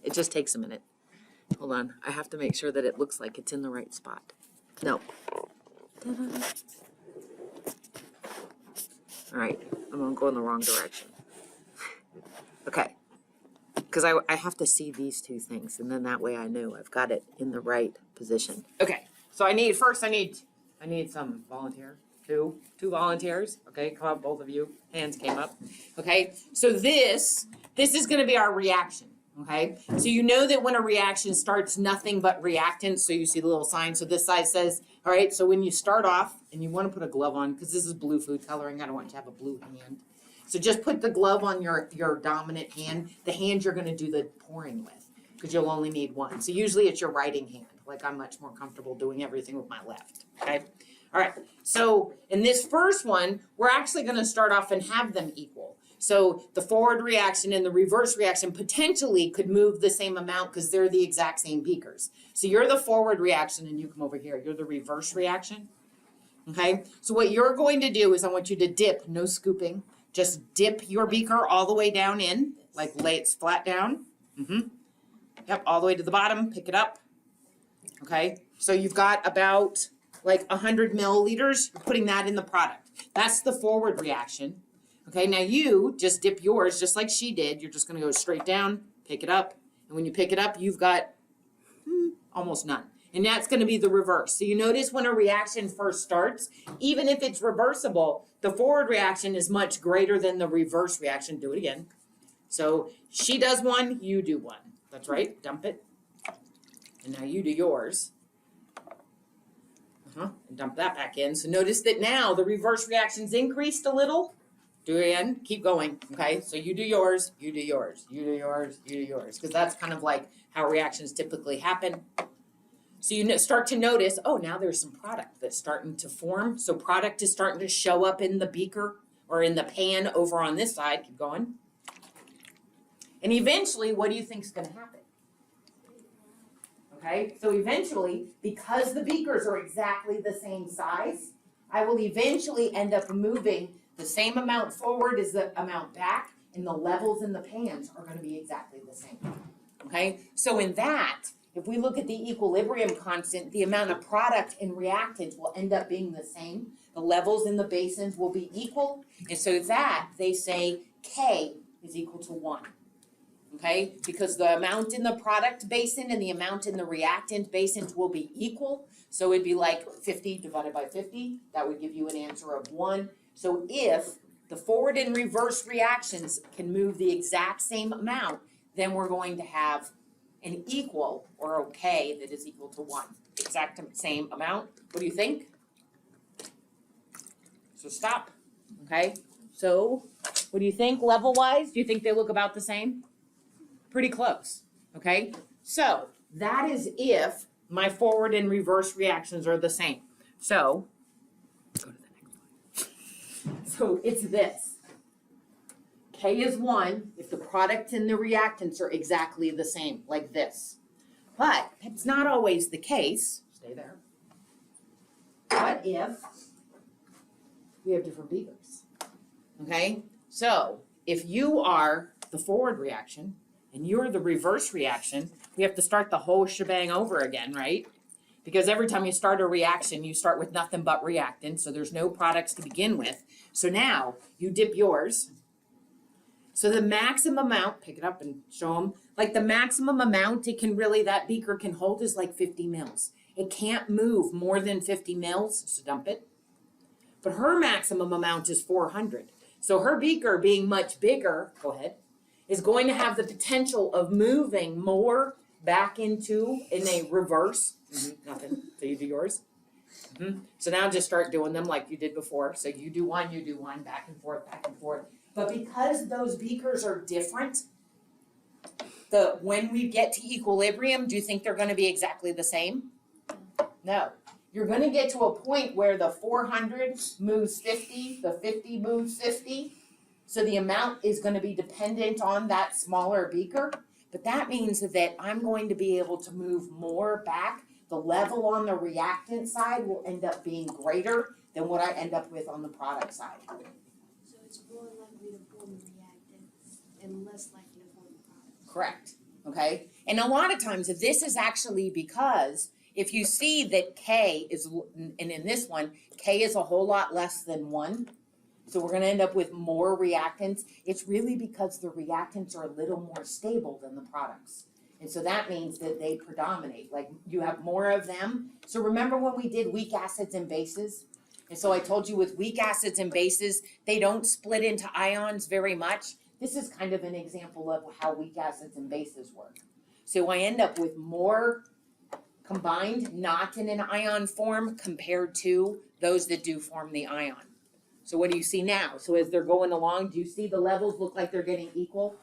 It just takes a minute. Hold on, I have to make sure that it looks like it's in the right spot. No. Ta-da. All right, I'm gonna go in the wrong direction. Okay, because I have to see these two things, and then that way I know I've got it in the right position. Okay, so I need some volunteer. Two volunteers. Okay, come up, both of you. Hands came up. Okay, so this is going to be our reaction. Okay, so you know that when a reaction starts, nothing but reactants. So you see the little sign. So this side says, all right. So when you start off, and you want to put a glove on because this is blue food coloring. I don't want you to have a blue hand. So just put the glove on your dominant hand, the hand you're going to do the pouring with, because you'll only need one. So usually it's your writing hand. Like I'm much more comfortable doing everything with my left. Okay. All right, so in this first one, we're actually going to start off and have them equal. So the forward reaction and the reverse reaction potentially could move the same amount because they're the exact same beakers. So you're the forward reaction and you come over here. You're the reverse reaction. Okay, so what you're going to do is I want you to dip, no scooping. Just dip your beaker all the way down in, like lay it flat down. Yep, all the way to the bottom, pick it up. Okay, so you've got about like 100 milliliters, you're putting that in the product. That's the forward reaction. Okay, now you just dip yours just like she did. You're just gonna go straight down, pick it up. And when you pick it up, you've got almost none. And that's gonna be the reverse. So you notice when a reaction first starts, even if it's reversible, the forward reaction is much greater than the reverse reaction. Do it again. So she does one, you do one. That's right, dump it. And now you do yours. And dump that back in. So notice that now the reverse reaction's increased a little. Do it again. Keep going. Okay. So you do yours, you do yours, you do yours, you do yours. Because that's kind of like how reactions typically happen. So you start to notice, oh, now there's some product that's starting to form. So product is starting to show up in the beaker or in the pan over on this side. Keep going. And eventually, what do you think is going to happen? Okay, so eventually, because the beakers are exactly the same size, I will eventually end up moving the same amount forward as the amount back, and the levels in the pans are going to be exactly the same. Okay, so in that, if we look at the equilibrium constant, the amount of product and reactants will end up being the same. The levels in the basins will be equal, and so that they say K is equal to 1. Okay, because the amount in the product basin and the amount in the reactant basins will be equal. So it'd be like 50 divided by 50. That would give you an answer of 1. So if the forward and reverse reactions can move the exact same amount, then we're going to have an equal or a K that is equal to 1. Exact same amount. What do you think? So stop. Okay, so what do you think level-wise? Do you think they look about the same? Pretty close, okay? So that is if my forward and reverse reactions are the same. So, go to the next slide. So it's this. K is 1 if the product and the reactants are exactly the same, like this. But that's not always the case. Stay there. What if we have different beakers? Okay? So if you are the forward reaction, and you're the reverse reaction, we have to start the whole shebang over again, right? Because every time you start a reaction, you start with nothing but reactants, so there's no products to begin with. So now, you dip yours. So the maximum amount, pick it up and show them, like the maximum amount that beaker can hold is like 50 mils. It can't move more than 50 mils, so dump it. But her maximum amount is 400. So her beaker being much bigger, go ahead, is going to have the potential of moving more back into in a reverse. Nothing. So you do yours. So now just start doing them like you did before. So you do one, back and forth, back and forth. But because those beakers are different, when we get to equilibrium, do you think they're going to be exactly the same? No. You're going to get to a point where the 400 moves 50, the 50 moves 50. So the amount is going to be dependent on that smaller beaker, but that means that I'm going to be able to move more back. The level on the reactant side will end up being greater than what I end up with on the product side. So it's more likely to form the reactants and less likely to form the product. Correct. okay? And a lot of times, this is actually because if you see that K is, and in this one, K is a whole lot less than 1, so we're gonna end up with more reactants, it's really because the reactants are a little more stable than the products. And so that means that they predominate, like you have more of them. So remember when we did weak acids and bases? And so I told you with weak acids and bases, they don't split into ions very much. This is kind of an example of how weak acids and bases work. So I end up with more combined, not in an ion form, compared to those that do form the ion. So what do you see now? So as they're going along, do you see the levels look like they're getting equal?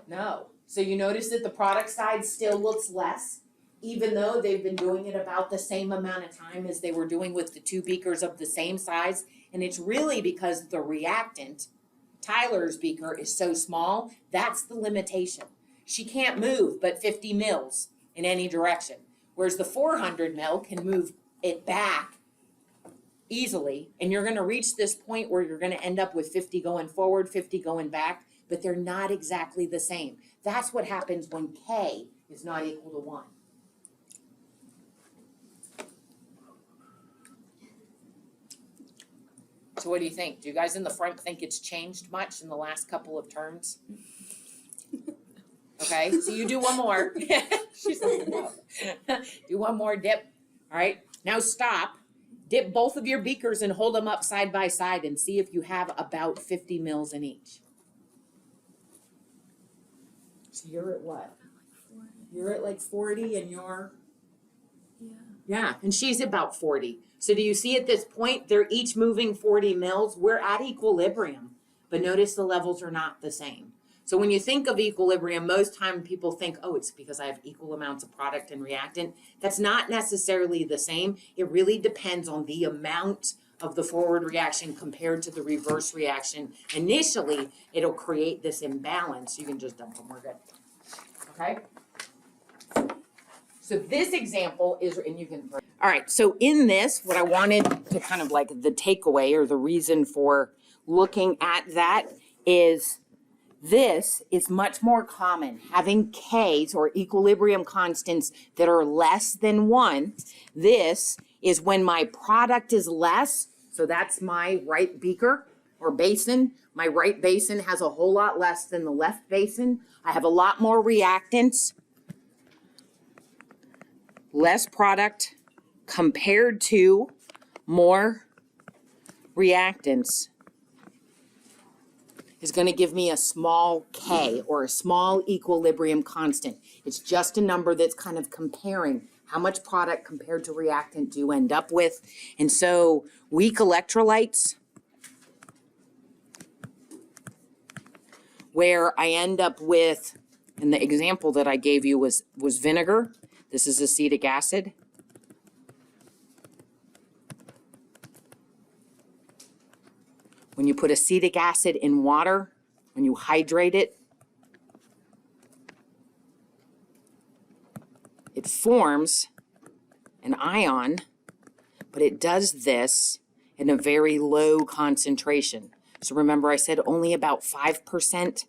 No. So you notice that the product side still looks less, even though they've been doing it about the same amount of time as they were doing with the 2 beakers of the same size. And it's really because the reactant, Tyler's beaker, is so small. That's the limitation. She can't move but 50 mils in any direction, whereas the 400 mil can move it back easily. And you're going to reach this point where you're going to end up with 50 going forward, 50 going back, but they're not exactly the same. That's what happens when K is not equal to 1. So what do you think? Do you guys in the front think it's changed much in the last couple of terms? Okay, so you do one more. She's like, no. Do one more dip. All right, now stop. Dip both of your beakers and hold them up side by side and see if you have about 50 mils in each. So you're at what? You're at like 40 and you're? Yeah, and she's about 40. So do you see at this point, they're each moving 40 mils. We're at equilibrium, but notice the levels are not the same. So when you think of equilibrium, most time people think, oh, it's because I have equal amounts of product and reactant. That's not necessarily the same. It really depends on the amount of the forward reaction compared to the reverse reaction. Initially, it'll create this imbalance. You can just dump them, we're good. Okay? So this example is, and you can, all right, so in this, what I wanted to kind of like the takeaway or the reason for looking at that is this is much more common. Having K's or equilibrium constants that are less than 1, this is when my product is less, so that's my right beaker or basin. My right basin has a whole lot less than the left basin. I have a lot more reactants, less product compared to more reactants is going to give me a small K or a small equilibrium constant. It's just a number that's kind of comparing how much product compared to reactant do you end up with. And so weak electrolytes, where I end up with, and the example that I gave you was vinegar. This is acetic acid. When you put acetic acid in water, when you hydrate it, it forms an ion, but it does this in a very low concentration. So remember I said only about 5%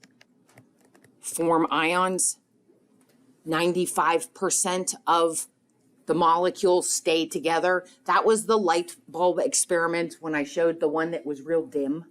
form ions. 95% of the molecules stay together. That was the light bulb experiment when I showed the one that was real dim,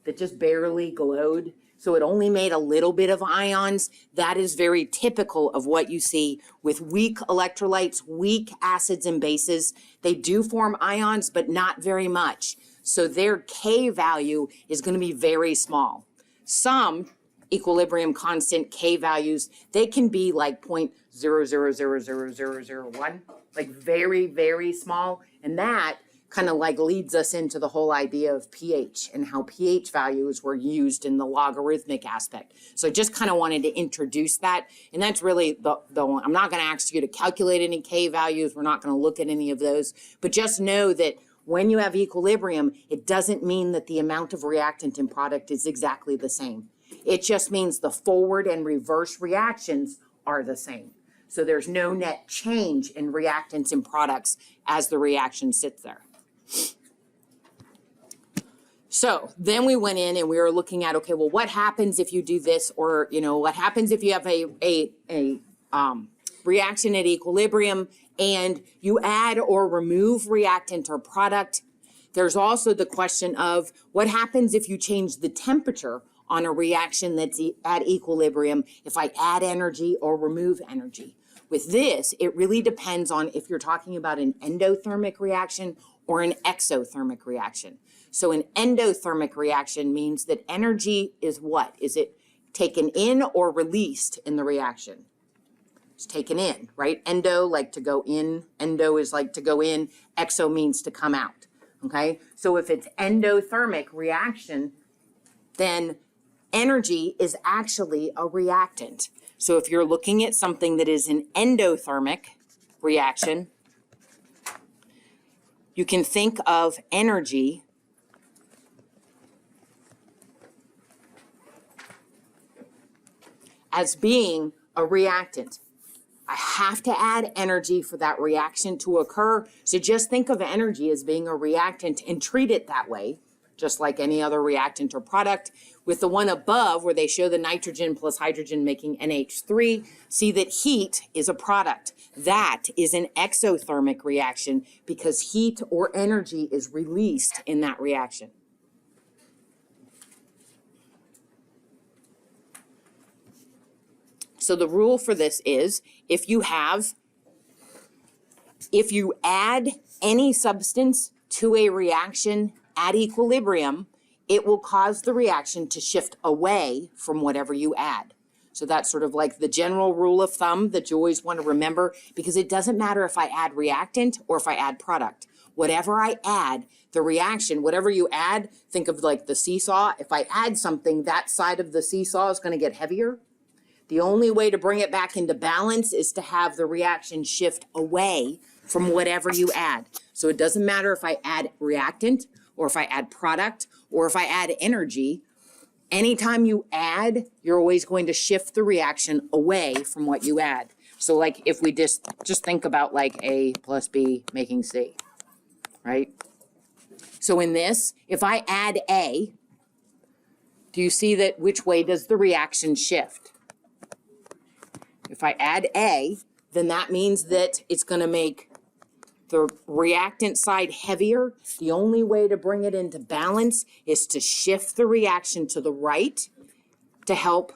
that just barely glowed. So it only made a little bit of ions. That is very typical of what you see with weak electrolytes, weak acids and bases. They do form ions, but not very much. So their K value is going to be very small. Some equilibrium constant K values, they can be like 0.00000001, like very, very small. And that kind of like leads us into the whole idea of pH and how pH values were used in the logarithmic aspect. So I just kind of wanted to introduce that. And that's really the one. I'm not going to ask you to calculate any K values. We're not going to look at any of those. But just know that when you have equilibrium, it doesn't mean that the amount of reactant in product is exactly the same. It just means the forward and reverse reactions are the same. So there's no net change in reactants in products as the reaction sits there. So then we went in and we were looking at, okay, well, what happens if you do this, or, what happens if you have a reaction at equilibrium and you add or remove reactant or product. There's also the question of what happens if you change the temperature on a reaction that's at equilibrium, if I add energy or remove energy. With this, it really depends on if you're talking about an endothermic reaction or an exothermic reaction. So an endothermic reaction means that energy is what? Is it taken in or released in the reaction? It's taken in, right? Endo, like to go in. Endo is like to go in. Exo means to come out, okay? So if it's endothermic reaction, then energy is actually a reactant. So if you're looking at something that is an endothermic reaction, you can think of energy as being a reactant. I have to add energy for that reaction to occur. So just think of energy as being a reactant and treat it that way, just like any other reactant or product. With the one above where they show the nitrogen plus hydrogen making NH3, see that heat is a product. That is an exothermic reaction because heat or energy is released in that reaction. So the rule for this is if you add any substance to a reaction at equilibrium, it will cause the reaction to shift away from whatever you add. So that's sort of like the general rule of thumb that you always want to remember, because it doesn't matter if I add reactant or if I add product. Whatever I add, the reaction, whatever you add, think of like the seesaw. If I add something, that side of the seesaw is going to get heavier. The only way to bring it back into balance is to have the reaction shift away from whatever you add. So it doesn't matter if I add reactant or if I add product or if I add energy. Anytime you add, you're always going to shift the reaction away from what you add. So like if we just think about like A plus B making C, right? So in this, if I add A, do you see that which way does the reaction shift? If I add A, then that means that it's going to make the reactant side heavier. The only way to bring it into balance is to shift the reaction to the right to help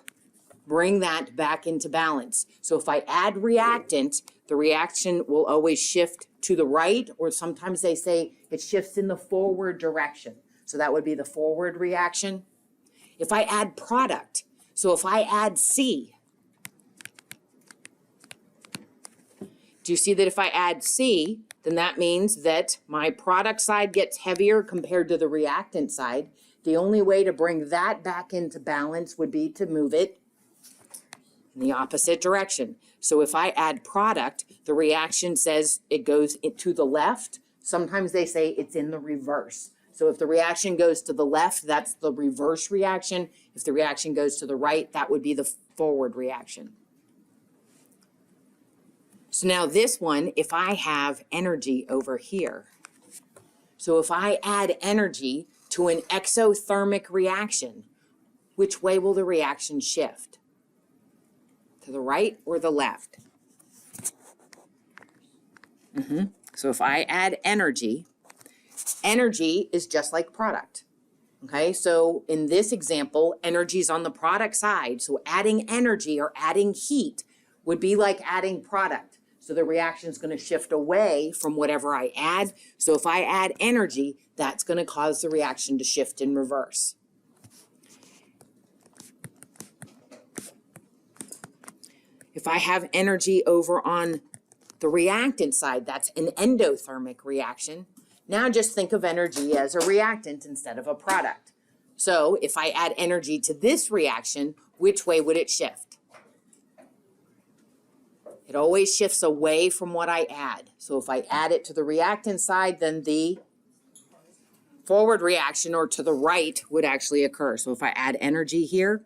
bring that back into balance. So if I add reactant, the reaction will always shift to the right, or sometimes they say it shifts in the forward direction. So that would be the forward reaction. If I add product, so if I add C, do you see that if I add C, then that means that my product side gets heavier compared to the reactant side. The only way to bring that back into balance would be to move it in the opposite direction. So if I add product, the reaction says it goes to the left. Sometimes they say it's in the reverse. So if the reaction goes to the left, that's the reverse reaction. If the reaction goes to the right, that would be the forward reaction. So now this one, if I have energy over here, so if I add energy to an exothermic reaction, which way will the reaction shift? To the right or the left? So if I add energy, energy is just like product. Okay, so in this example, energy is on the product side. So adding energy or adding heat would be like adding product. So the reaction is going to shift away from whatever I add. So if I add energy, that's going to cause the reaction to shift in reverse. If I have energy over on the reactant side, that's an endothermic reaction. Now just think of energy as a reactant instead of a product. So if I add energy to this reaction, which way would it shift? It always shifts away from what I add. So if I add it to the reactant side, then the forward reaction or to the right would actually occur. So if I add energy here,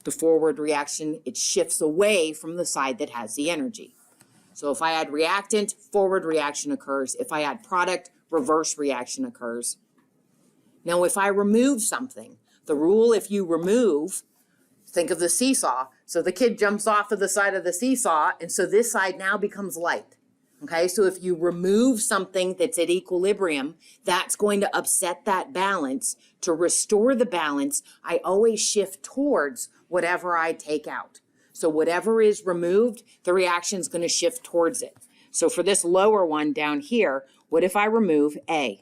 the forward reaction, it shifts away from the side that has the energy. So if I add reactant, forward reaction occurs. If I add product, reverse reaction occurs. Now, if I remove something, the rule, if you remove, think of the seesaw. So the kid jumps off of the side of the seesaw, and so this side now becomes light. Okay, so if you remove something that's at equilibrium, that's going to upset that balance. To restore the balance, I always shift towards whatever I take out. So whatever is removed, the reaction is going to shift towards it. So for this lower one down here, what if I remove A?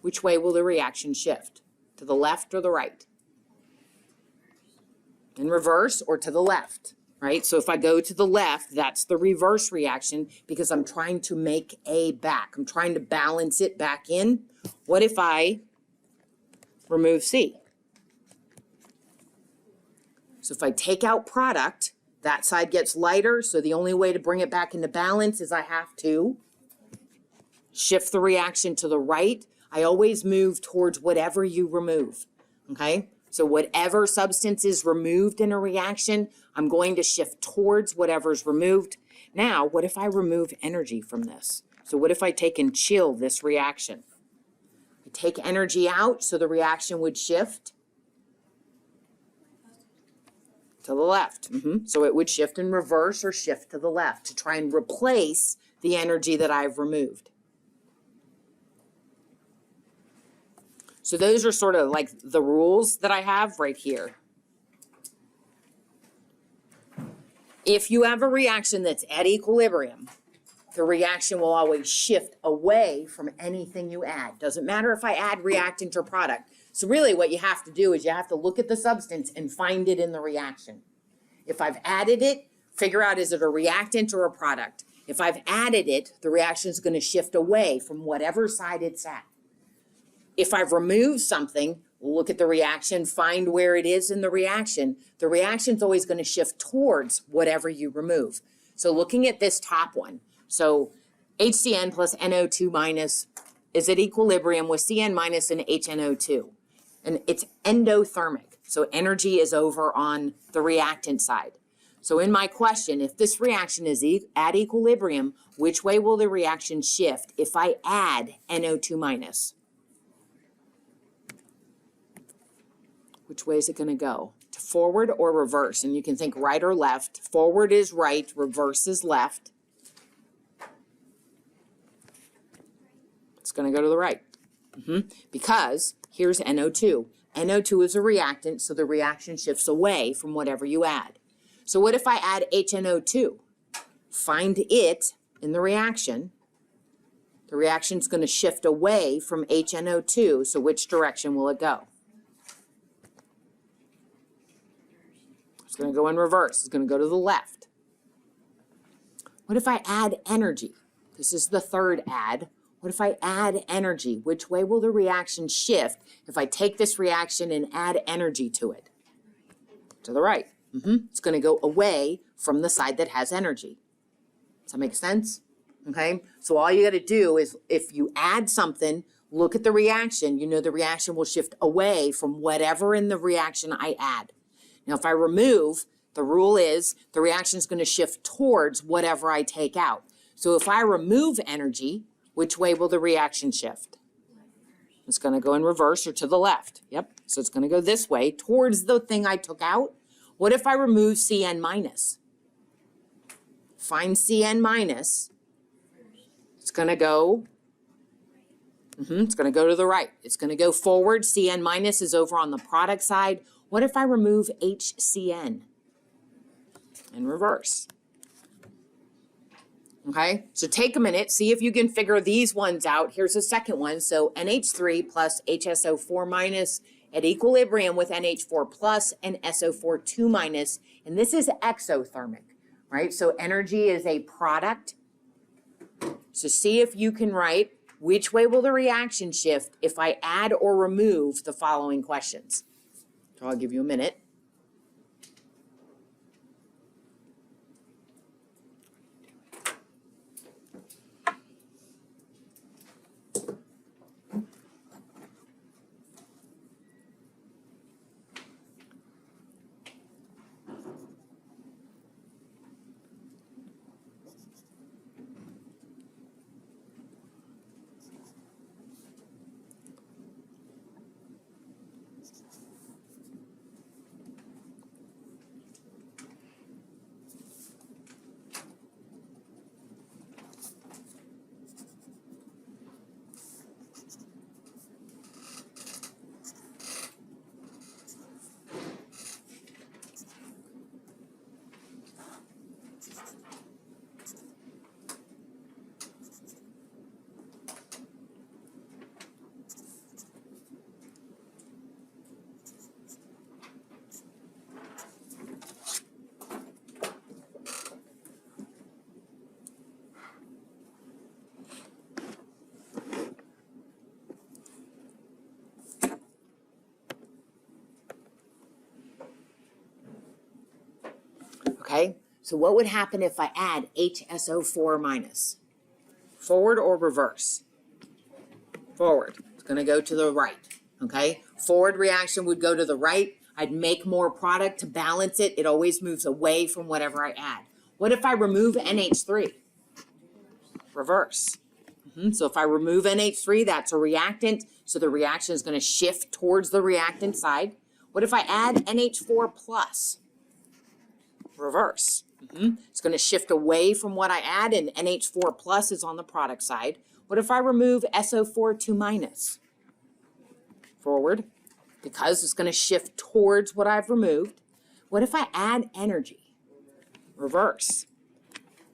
Which way will the reaction shift? To the left or the right? In reverse or to the left, right? So if I go to the left, that's the reverse reaction because I'm trying to make A back. I'm trying to balance it back in. What if I remove C? So if I take out product, that side gets lighter. So the only way to bring it back into balance is I have to shift the reaction to the right. I always move towards whatever you remove, okay? So whatever substance is removed in a reaction, I'm going to shift towards whatever's removed. Now, what if I remove energy from this? So what if I take and chill this reaction? I take energy out, so the reaction would shift to the left. So it would shift in reverse or shift to the left to try and replace the energy that I've removed. So those are sort of like the rules that I have right here. If you have a reaction that's at equilibrium, the reaction will always shift away from anything you add. Doesn't matter if I add reactant or product. So really what you have to do is you have to look at the substance and find it in the reaction. If I've added it, figure out is it a reactant or a product. If I've added it, the reaction is going to shift away from whatever side it's at. If I've removed something, look at the reaction, find where it is in the reaction. The reaction's always going to shift towards whatever you remove. So looking at this top one, so HCN plus NO2 minus is at equilibrium with CN minus and HNO2. And it's endothermic, so energy is over on the reactant side. So in my question, if this reaction is at equilibrium, which way will the reaction shift if I add NO2 minus? Which way is it going to go? To forward or reverse? And you can think right or left. Forward is right, reverse is left. It's going to go to the right. Because here's NO2. NO2 is a reactant, so the reaction shifts away from whatever you add. So what if I add HNO2? Find it in the reaction. The reaction's going to shift away from HNO2, so which direction will it go? It's going to go in reverse. It's going to go to the left. What if I add energy? This is the third add. What if I add energy? Which way will the reaction shift if I take this reaction and add energy to it? To the right. It's going to go away from the side that has energy. Does that make sense? Okay, so all you got to do is if you add something, look at the reaction, you know the reaction will shift away from whatever in the reaction I add. Now, if I remove, the rule is the reaction is going to shift towards whatever I take out. So if I remove energy, which way will the reaction shift? It's going to go in reverse or to the left. Yep, so it's going to go this way towards the thing I took out. What if I remove CN minus? Find CN minus. It's going to go, it's going to go to the right. It's going to go forward. CN minus is over on the product side. What if I remove HCN? In reverse. Okay, so take a minute, see if you can figure these ones out. Here's the second one. So NH3 plus HSO4 minus at equilibrium with NH4 plus and SO4 2 minus. And this is exothermic, right? So energy is a product. So see if you can write which way will the reaction shift if I add or remove the following questions. So I'll give you a minute. Okay, so what would happen if I add HSO4 minus? Forward or reverse? Forward. It's going to go to the right. Okay, forward reaction would go to the right. I'd make more product to balance it. It always moves away from whatever I add. What if I remove NH3? Reverse. So if I remove NH3, that's a reactant. So the reaction is going to shift towards the reactant side. What if I add NH4 plus? Reverse. It's going to shift away from what I add, and NH4 plus is on the product side. What if I remove SO4 2 minus? Forward, because it's going to shift towards what I've removed. What if I add energy? Reverse.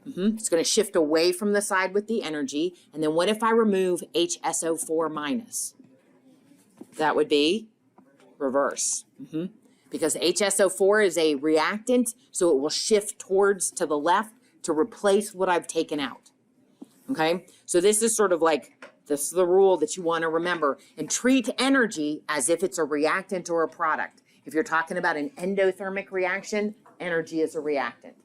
It's going to shift away from the side with the energy. And then what if I remove HSO4 minus? That would be reverse. Because HSO4 is a reactant, so it will shift towards to the left to replace what I've taken out. Okay, so this is sort of like, this is the rule that you want to remember, and treat energy as if it's a reactant or a product. If you're talking about an endothermic reaction, energy is a reactant.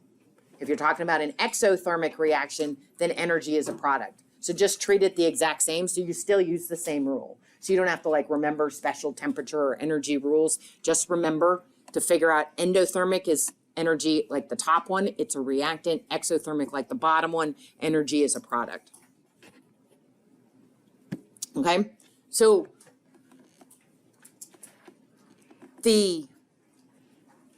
If you're talking about an exothermic reaction, then energy is a product. So just treat it the exact same, so you still use the same rule. So you don't have to like remember special temperature or energy rules. Just remember to figure out endothermic is energy like the top one, it's a reactant. Exothermic like the bottom one, energy is a product. Okay, so the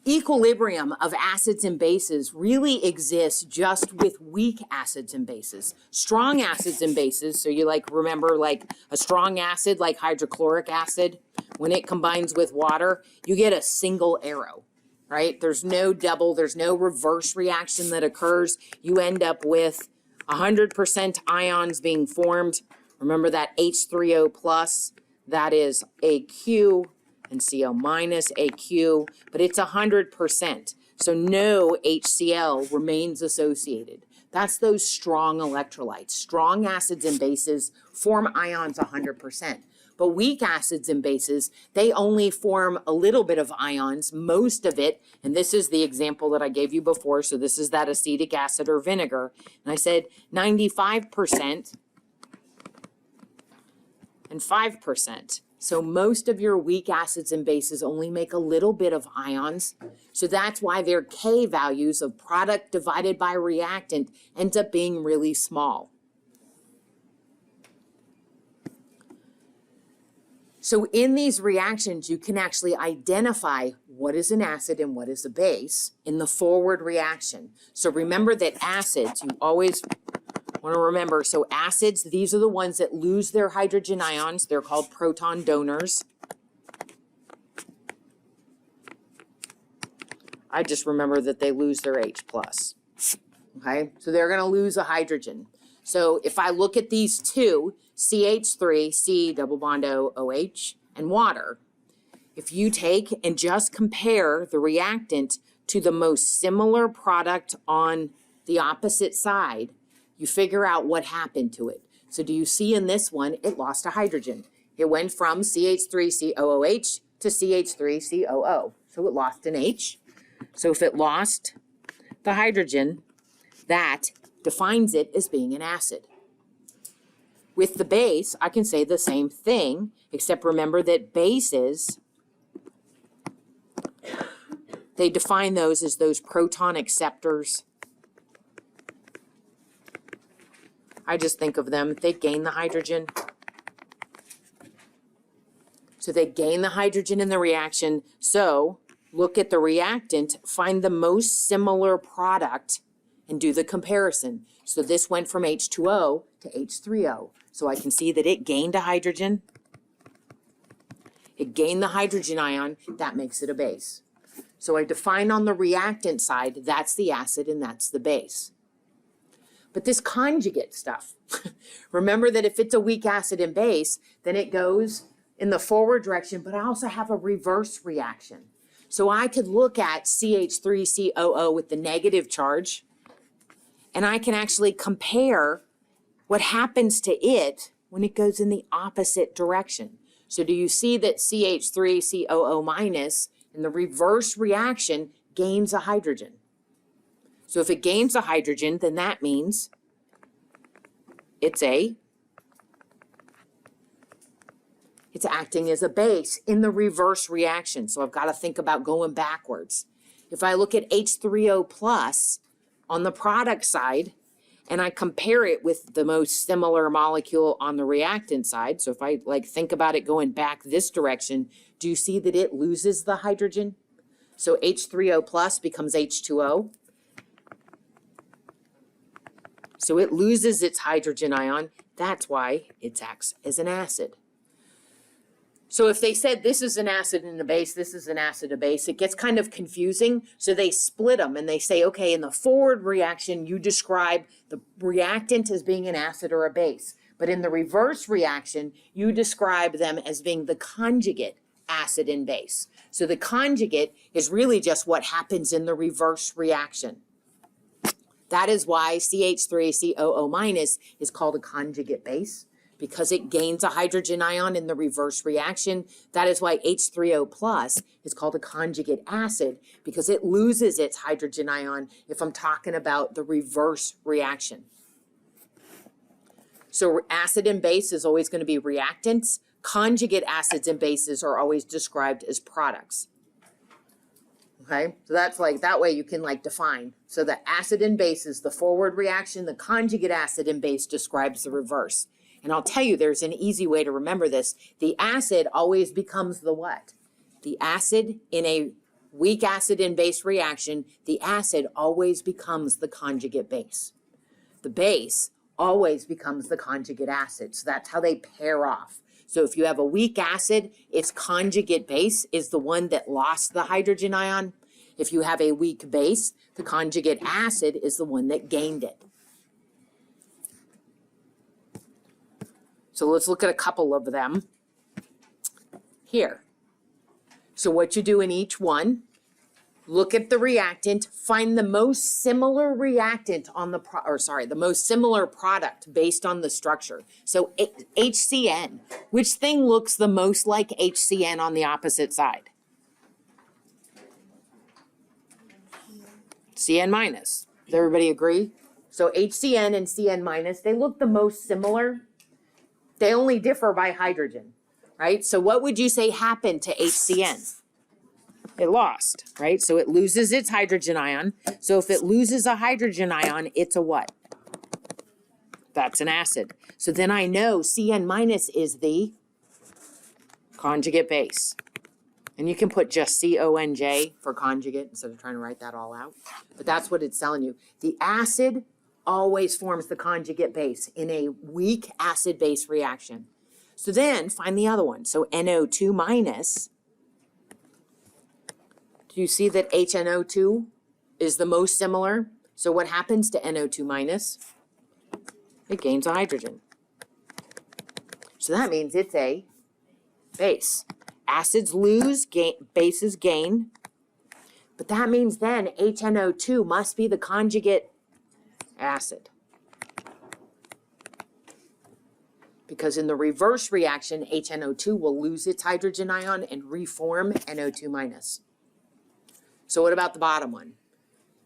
equilibrium of acids and bases really exists just with weak acids and bases. Strong acids and bases, so you like remember like a strong acid like hydrochloric acid, when it combines with water, you get a single arrow, right? There's no double, there's no reverse reaction that occurs. You end up with 100% ions being formed. Remember that H3O plus, that is AQ, and CO minus AQ, but it's 100%. So no HCl remains associated. That's those strong electrolytes. Strong acids and bases form ions 100%. But weak acids and bases, they only form a little bit of ions, most of it, and this is the example that I gave you before, so this is that acetic acid or vinegar, and I said 95% and 5%. So most of your weak acids and bases only make a little bit of ions. So that's why their K values of product divided by reactant ends up being really small. So in these reactions, you can actually identify what is an acid and what is a base in the forward reaction. So remember that acids, you always want to remember, so acids, these are the ones that lose their hydrogen ions. They're called proton donors. I just remember that they lose their H plus. Okay, so they're going to lose a hydrogen. So if I look at these two, CH3, C double bond O, OH, and water, if you take and just compare the reactant to the most similar product on the opposite side, you figure out what happened to it. So do you see in this one, it lost a hydrogen. It went from CH3COOH to CH3COO. So it lost an H. So if it lost the hydrogen, that defines it as being an acid. With the base, I can say the same thing, except remember that bases, they define those as those proton acceptors. I just think of them, they gain the hydrogen. So they gain the hydrogen in the reaction. So look at the reactant, find the most similar product and do the comparison. So this went from H2O to H3O. So I can see that it gained a hydrogen. It gained the hydrogen ion, that makes it a base. So I define on the reactant side, that's the acid and that's the base. But this conjugate stuff, remember that if it's a weak acid and base, then it goes in the forward direction, but I also have a reverse reaction. So I could look at CH3COO with the negative charge, and I can actually compare what happens to it when it goes in the opposite direction. So do you see that CH3COO minus in the reverse reaction gains a hydrogen? So if it gains a hydrogen, then that means it's acting as a base in the reverse reaction. So I've got to think about going backwards. If I look at H3O plus on the product side, and I compare it with the most similar molecule on the reactant side, so if I think about it going back this direction, do you see that it loses the hydrogen? So H3O plus becomes H2O. So it loses its hydrogen ion. That's why it acts as an acid. So if they said this is an acid and a base, this is an acid, a base, it gets kind of confusing. So they split them and they say, okay, in the forward reaction, you describe the reactant as being an acid or a base. But in the reverse reaction, you describe them as being the conjugate acid and base. So the conjugate is really just what happens in the reverse reaction. That is why CH3COO minus is called a conjugate base, because it gains a hydrogen ion in the reverse reaction. That is why H3O plus is called a conjugate acid, because it loses its hydrogen ion if I'm talking about the reverse reaction. So acid and base is always going to be reactants. Conjugate acids and bases are always described as products. Okay, so that's that way you can define. So the acid and base is the forward reaction. The conjugate acid and base describes the reverse. And I'll tell you, there's an easy way to remember this. The acid always becomes the what? The acid in a weak acid and base reaction, the acid always becomes the conjugate base. The base always becomes the conjugate acid. So that's how they pair off. So if you have a weak acid, its conjugate base is the one that lost the hydrogen ion. If you have a weak base, the conjugate acid is the one that gained it. So let's look at a couple of them here. So what you do in each one, look at the reactant, find the most similar reactant on the most similar product based on the structure. So HCN, which thing looks the most like HCN on the opposite side? CN minus. Does everybody agree? So HCN and CN minus, they look the most similar. They only differ by hydrogen, right? So what would you say happened to HCN? It lost, right? So it loses its hydrogen ion. So if it loses a hydrogen ion, it's a what? That's an acid. So then I know CN minus is the conjugate base. And you can put just CONJ for conjugate instead of trying to write that all out. But that's what it's telling you. The acid always forms the conjugate base in a weak acid-base reaction. So then find the other one. So NO2 minus. Do you see that HNO2 is the most similar? So what happens to NO2 minus? It gains a hydrogen. So that means it's a base. Acids lose, bases gain. But that means then HNO2 must be the conjugate acid. Because in the reverse reaction, HNO2 will lose its hydrogen ion and reform NO2 minus. So what about the bottom one?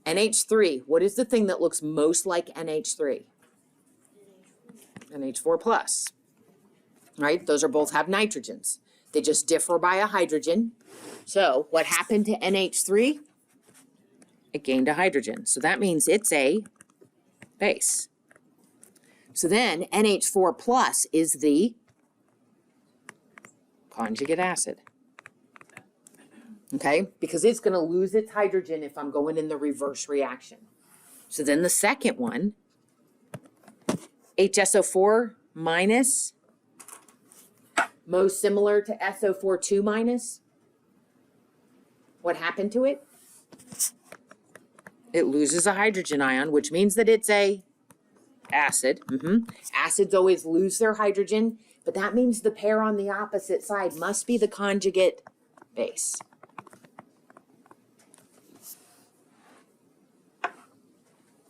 NH3, what is the thing that looks most like NH3? NH4 plus, right? Those are both have nitrogens. They just differ by a hydrogen. So what happened to NH3? It gained a hydrogen. So that means it's a base. So then NH4 plus is the conjugate acid. Okay, because it's going to lose its hydrogen if I'm going in the reverse reaction. So then the second one, HSO4 minus, most similar to SO42 minus. What happened to it? It loses a hydrogen ion, which means that it's a acid. Acids always lose their hydrogen, but that means the pair on the opposite side must be the conjugate base.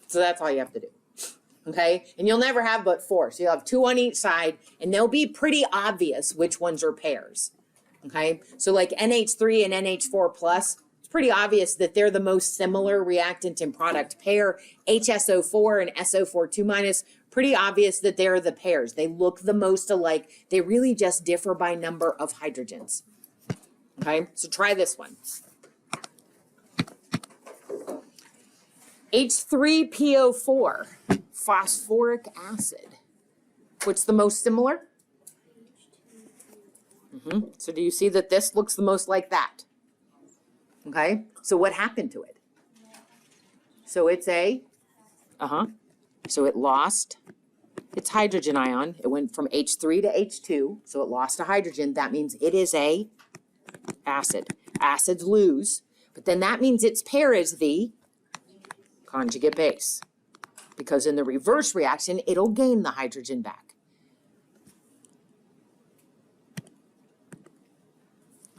So that's all you have to do, okay? And you'll never have but 4. So you'll have 2 on each side, and they'll be pretty obvious which ones are pairs, okay? So like NH3 and NH4 plus, it's pretty obvious that they're the most similar reactant and product pair. HSO4 and SO4 2-, pretty obvious that they're the pairs. They look the most alike. They really just differ by number of hydrogens. Okay, so try this one. H3PO4, phosphoric acid. What's the most similar? So do you see that this looks the most like that? Okay, so what happened to it? So it's a, so it lost its hydrogen ion. It went from H3 to H2, so it lost a hydrogen. That means it is a acid. Acids lose, but then that means its pair is the conjugate base, because in the reverse reaction, it'll gain the hydrogen back.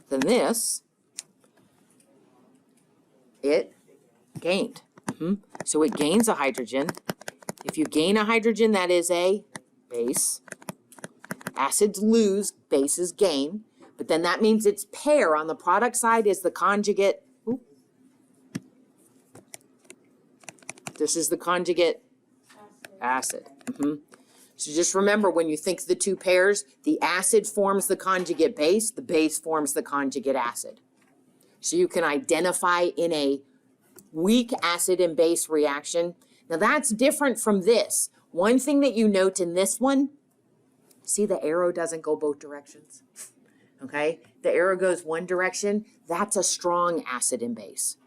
Then this, it gained. So it gains a hydrogen. If you gain a hydrogen, that is a base. Acids lose, bases gain. But then that means its pair on the product side is the conjugate. This is the conjugate acid. So just remember, when you think the two pairs, the acid forms the conjugate base, the base forms the conjugate acid. So you can identify in a weak acid and base reaction. Now that's different from this. One thing that you note in this one, see the arrow doesn't go both directions. Okay, the arrow goes one direction, that's a strong acid and base.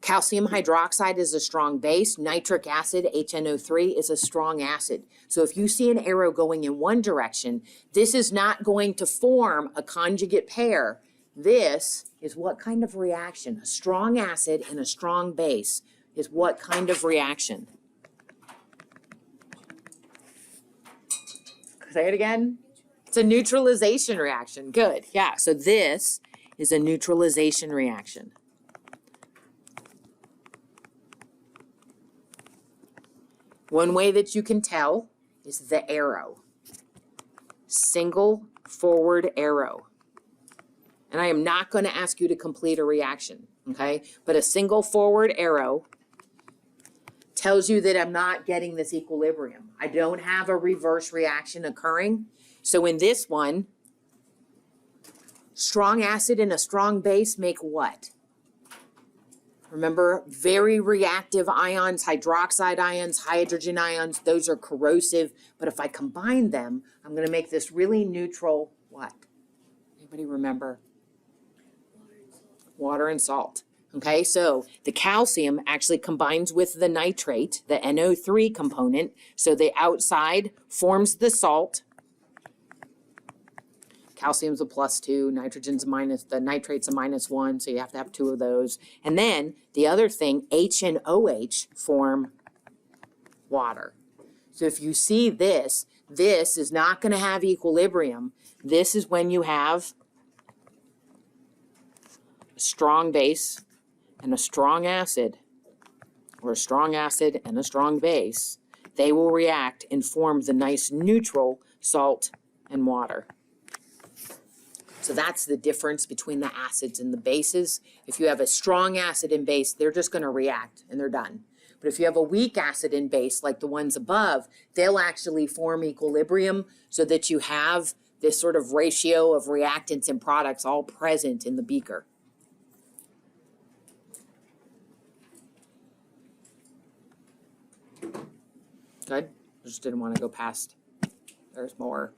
Calcium hydroxide is a strong base. Nitric acid, HNO3, is a strong acid. So if you see an arrow going in one direction, this is not going to form a conjugate pair. This is what kind of reaction? A strong acid and a strong base is what kind of reaction? Say it again. It's a neutralization reaction. Good. Yeah, so this is a neutralization reaction. One way that you can tell is the arrow. Single forward arrow. And I am not going to ask you to complete a reaction, okay? But a single forward arrow tells you that I'm not getting this equilibrium. I don't have a reverse reaction occurring. So in this one, strong acid and a strong base make what? Remember, very reactive ions, hydroxide ions, hydrogen ions, those are corrosive. But if I combine them, I'm going to make this really neutral what? Anybody remember? Water and salt. Okay, so the calcium actually combines with the nitrate, the NO3 component. So the outside forms the salt. Calcium's a +2, nitrogen's a minus, the nitrate's a -1, so you have to have two of those. And then the other thing, H and OH form water. So if you see this, this is not going to have equilibrium. This is when you have a strong base and a strong acid, or a strong acid and a strong base. They will react and form the nice neutral salt and water. So that's the difference between the acids and the bases. If you have a strong acid and base, they're just going to react and they're done. But if you have a weak acid and base, like the ones above, they'll actually form equilibrium so that you have this sort of ratio of reactants and products all present in the beaker. Good. I just didn't want to go past. There's more.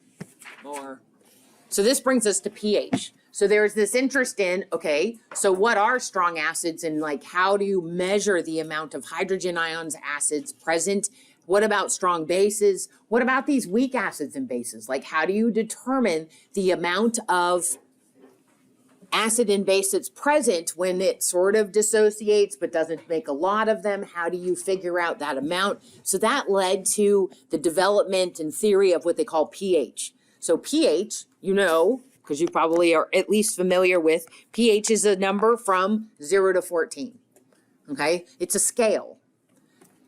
So this brings us to pH. So there's this interest in, okay, so what are strong acids and like how do you measure the amount of hydrogen ions, acids present? What about strong bases? What about these weak acids and bases? Like how do you determine the amount of acid and base that's present when it sort of dissociates but doesn't make a lot of them? How do you figure out that amount? So that led to the development and theory of what they call pH. So pH, you know, because you probably are at least familiar with, pH is a number from 0 to 14, okay? It's a scale.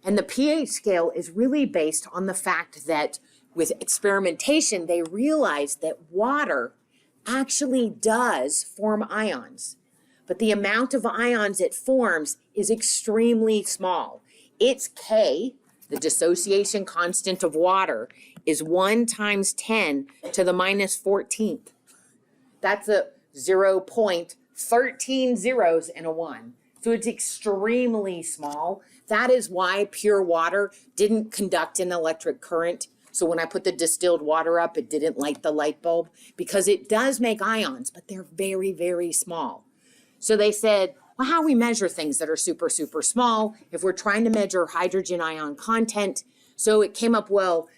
And the pH scale is really based on the fact that with experimentation, they realized that water actually does form ions. but the amount of ions it forms is extremely small. Its K, the dissociation constant of water, is 1 times 10 to the minus 14th. That's a 0.13 zeros and a 1. So it's extremely small. That is why pure water didn't conduct an electric current. So when I put the distilled water up, it didn't light the light bulb, because it does make ions, but they're very, very small. So they said, well, how we measure things that are super, super small if we're trying to measure hydrogen ion content? So it came up, well,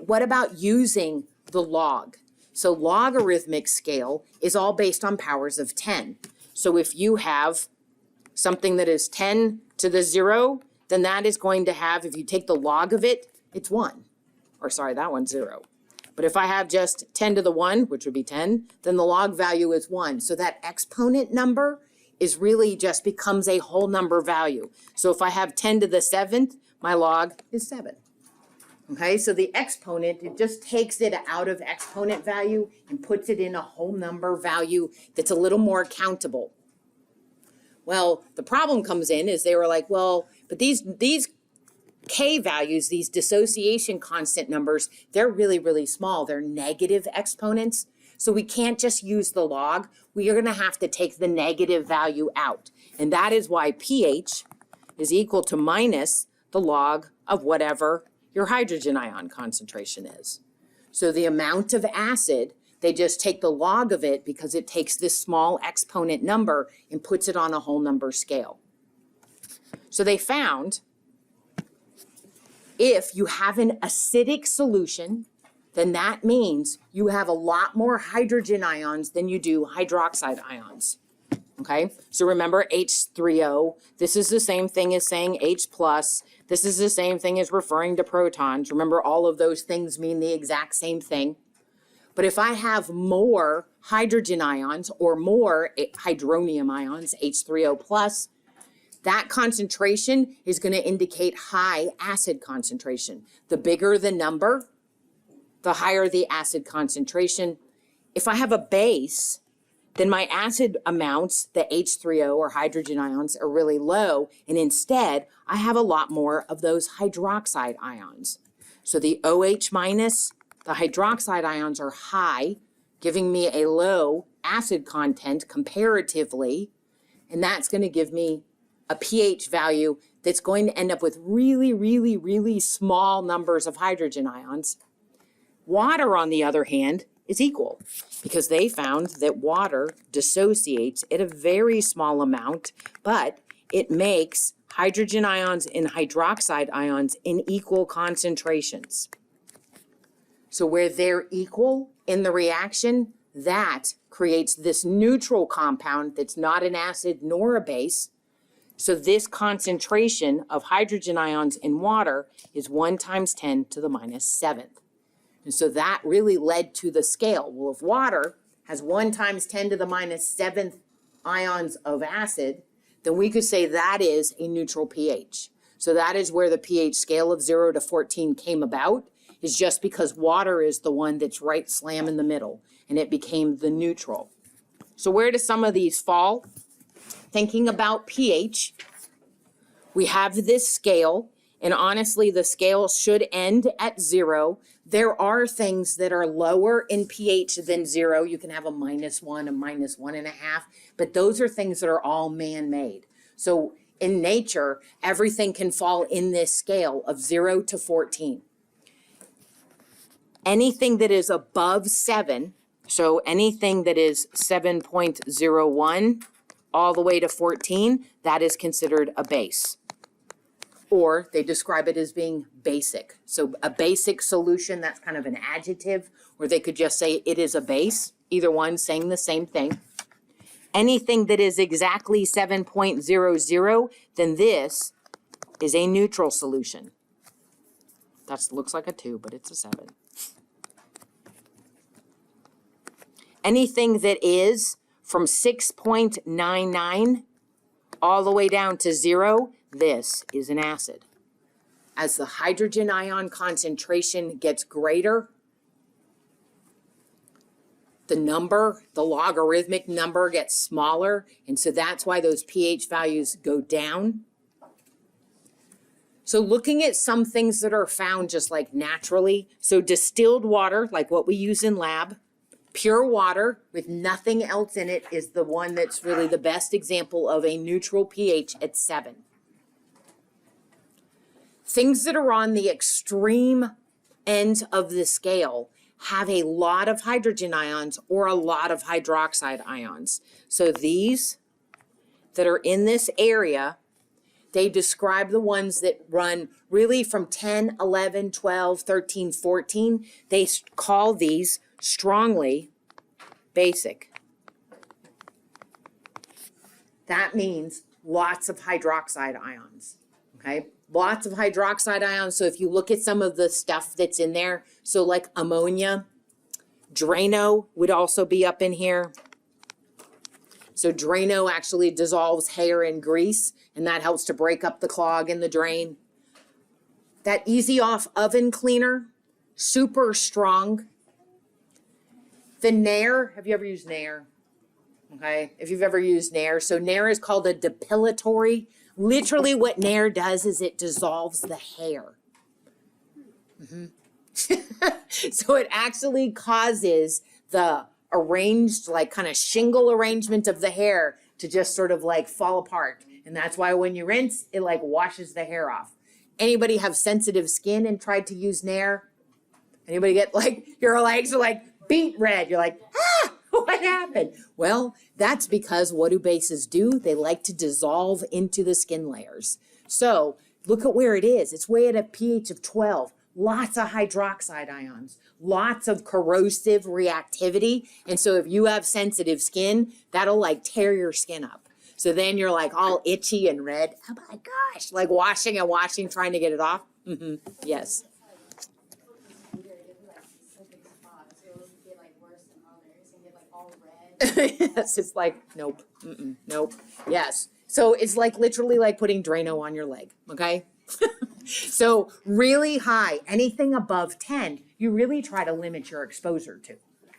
what about using the log? So logarithmic scale is all based on powers of 10. So if you have something that is 10 to the 0, then that is going to have, if you take the log of it, it's 1. Or sorry, that one's 0. But if I have just 10 to the 1, which would be 10, then the log value is 1. So that exponent number is really just becomes a whole number value. So if I have 10 to the 7th, my log is 7. Okay, so the exponent, it just takes it out of exponent value and puts it in a whole number value that's a little more countable. Well, the problem comes in is they were like, well, but these K values, these dissociation constant numbers, they're really, really small. They're negative exponents. So we can't just use the log. We are going to have to take the negative value out. And that is why pH is equal to minus the log of whatever your hydrogen ion concentration is. So the amount of acid, they just take the log of it because it takes this small exponent number and puts it on a whole number scale. So they found if you have an acidic solution, then that means you have a lot more hydrogen ions than you do hydroxide ions. Okay, so remember H3O, this is the same thing as saying H+. This is the same thing as referring to protons. Remember, all of those things mean the exact same thing. But if I have more hydrogen ions or more hydronium ions, H3O+, that concentration is going to indicate high acid concentration. The bigger the number, the higher the acid concentration. If I have a base, then my acid amounts, the H3O or hydrogen ions, are really low, and instead I have a lot more of those hydroxide ions. So the OH minus, the hydroxide ions are high, giving me a low acid content comparatively, and that's going to give me a pH value that's going to end up with really, really, really small numbers of hydrogen ions. Water, on the other hand, is equal, because they found that water dissociates at a very small amount, but it makes hydrogen ions and hydroxide ions in equal concentrations. So where they're equal in the reaction, that creates this neutral compound that's not an acid nor a base. So this concentration of hydrogen ions in water is 1 times 10 to the minus 7th. And so that really led to the scale. Well, if water has 1 times 10 to the minus 7th ions of acid, then we could say that is a neutral pH. So that is where the pH scale of 0 to 14 came about, is just because water is the one that's right slam in the middle, and it became the neutral. So where do some of these fall? Thinking about pH, we have this scale, and honestly, the scale should end at 0. There are things that are lower in pH than 0. You can have a -1, a -1.5, but those are things that are all man-made. So in nature, everything can fall in this scale of 0 to 14. Anything that is above 7, so anything that is 7.01 all the way to 14, that is considered a base. Or they describe it as being basic. So a basic solution, that's kind of an adjective, or they could just say it is a base, either one saying the same thing. Anything that is exactly 7.00, then this is a neutral solution. That looks like a 2, but it's a 7. Anything that is from 6.99 all the way down to 0, this is an acid. As the hydrogen ion concentration gets greater, the number, the logarithmic number gets smaller, and so that's why those pH values go down. So looking at some things that are found just like naturally, so distilled water, like what we use in lab, pure water with nothing else in it is the one that's really the best example of a neutral pH at 7. Things that are on the extreme end of the scale have a lot of hydrogen ions or a lot of hydroxide ions. So these that are in this area, they describe the ones that run really from 10, 11, 12, 13, 14. They call these strongly basic. That means lots of hydroxide ions, okay? Lots of hydroxide ions. So if you look at some of the stuff that's in there, so like ammonia, Drano would also be up in here. So Drano actually dissolves hair and grease, and that helps to break up the clog in the drain. That Easy Off oven cleaner, super strong. The Nair, have you ever used Nair? Okay, if you've ever used Nair. So Nair is called a depilatory. Literally what Nair does is it dissolves the hair. So it actually causes the arranged, like kind of shingle arrangement of the hair to just sort of like fall apart. And that's why when you rinse, it like washes the hair off. Anybody have sensitive skin and tried to use Nair? Anybody get like, your legs are like beet red. You're like, ah, what happened? Well, that's because what do bases do? They like to dissolve into the skin layers. So look at where it is. It's way at a pH of 12. Lots of hydroxide ions, lots of corrosive reactivity. And so if you have sensitive skin, that'll like tear your skin up. So then you're like all itchy and red. Oh my gosh, like washing and washing, trying to get it off. Yes. Yes, it's like, nope, nope, yes. So it's like literally like putting Drano on your leg, okay? So really high, anything above 10, you really try to limit your exposure to,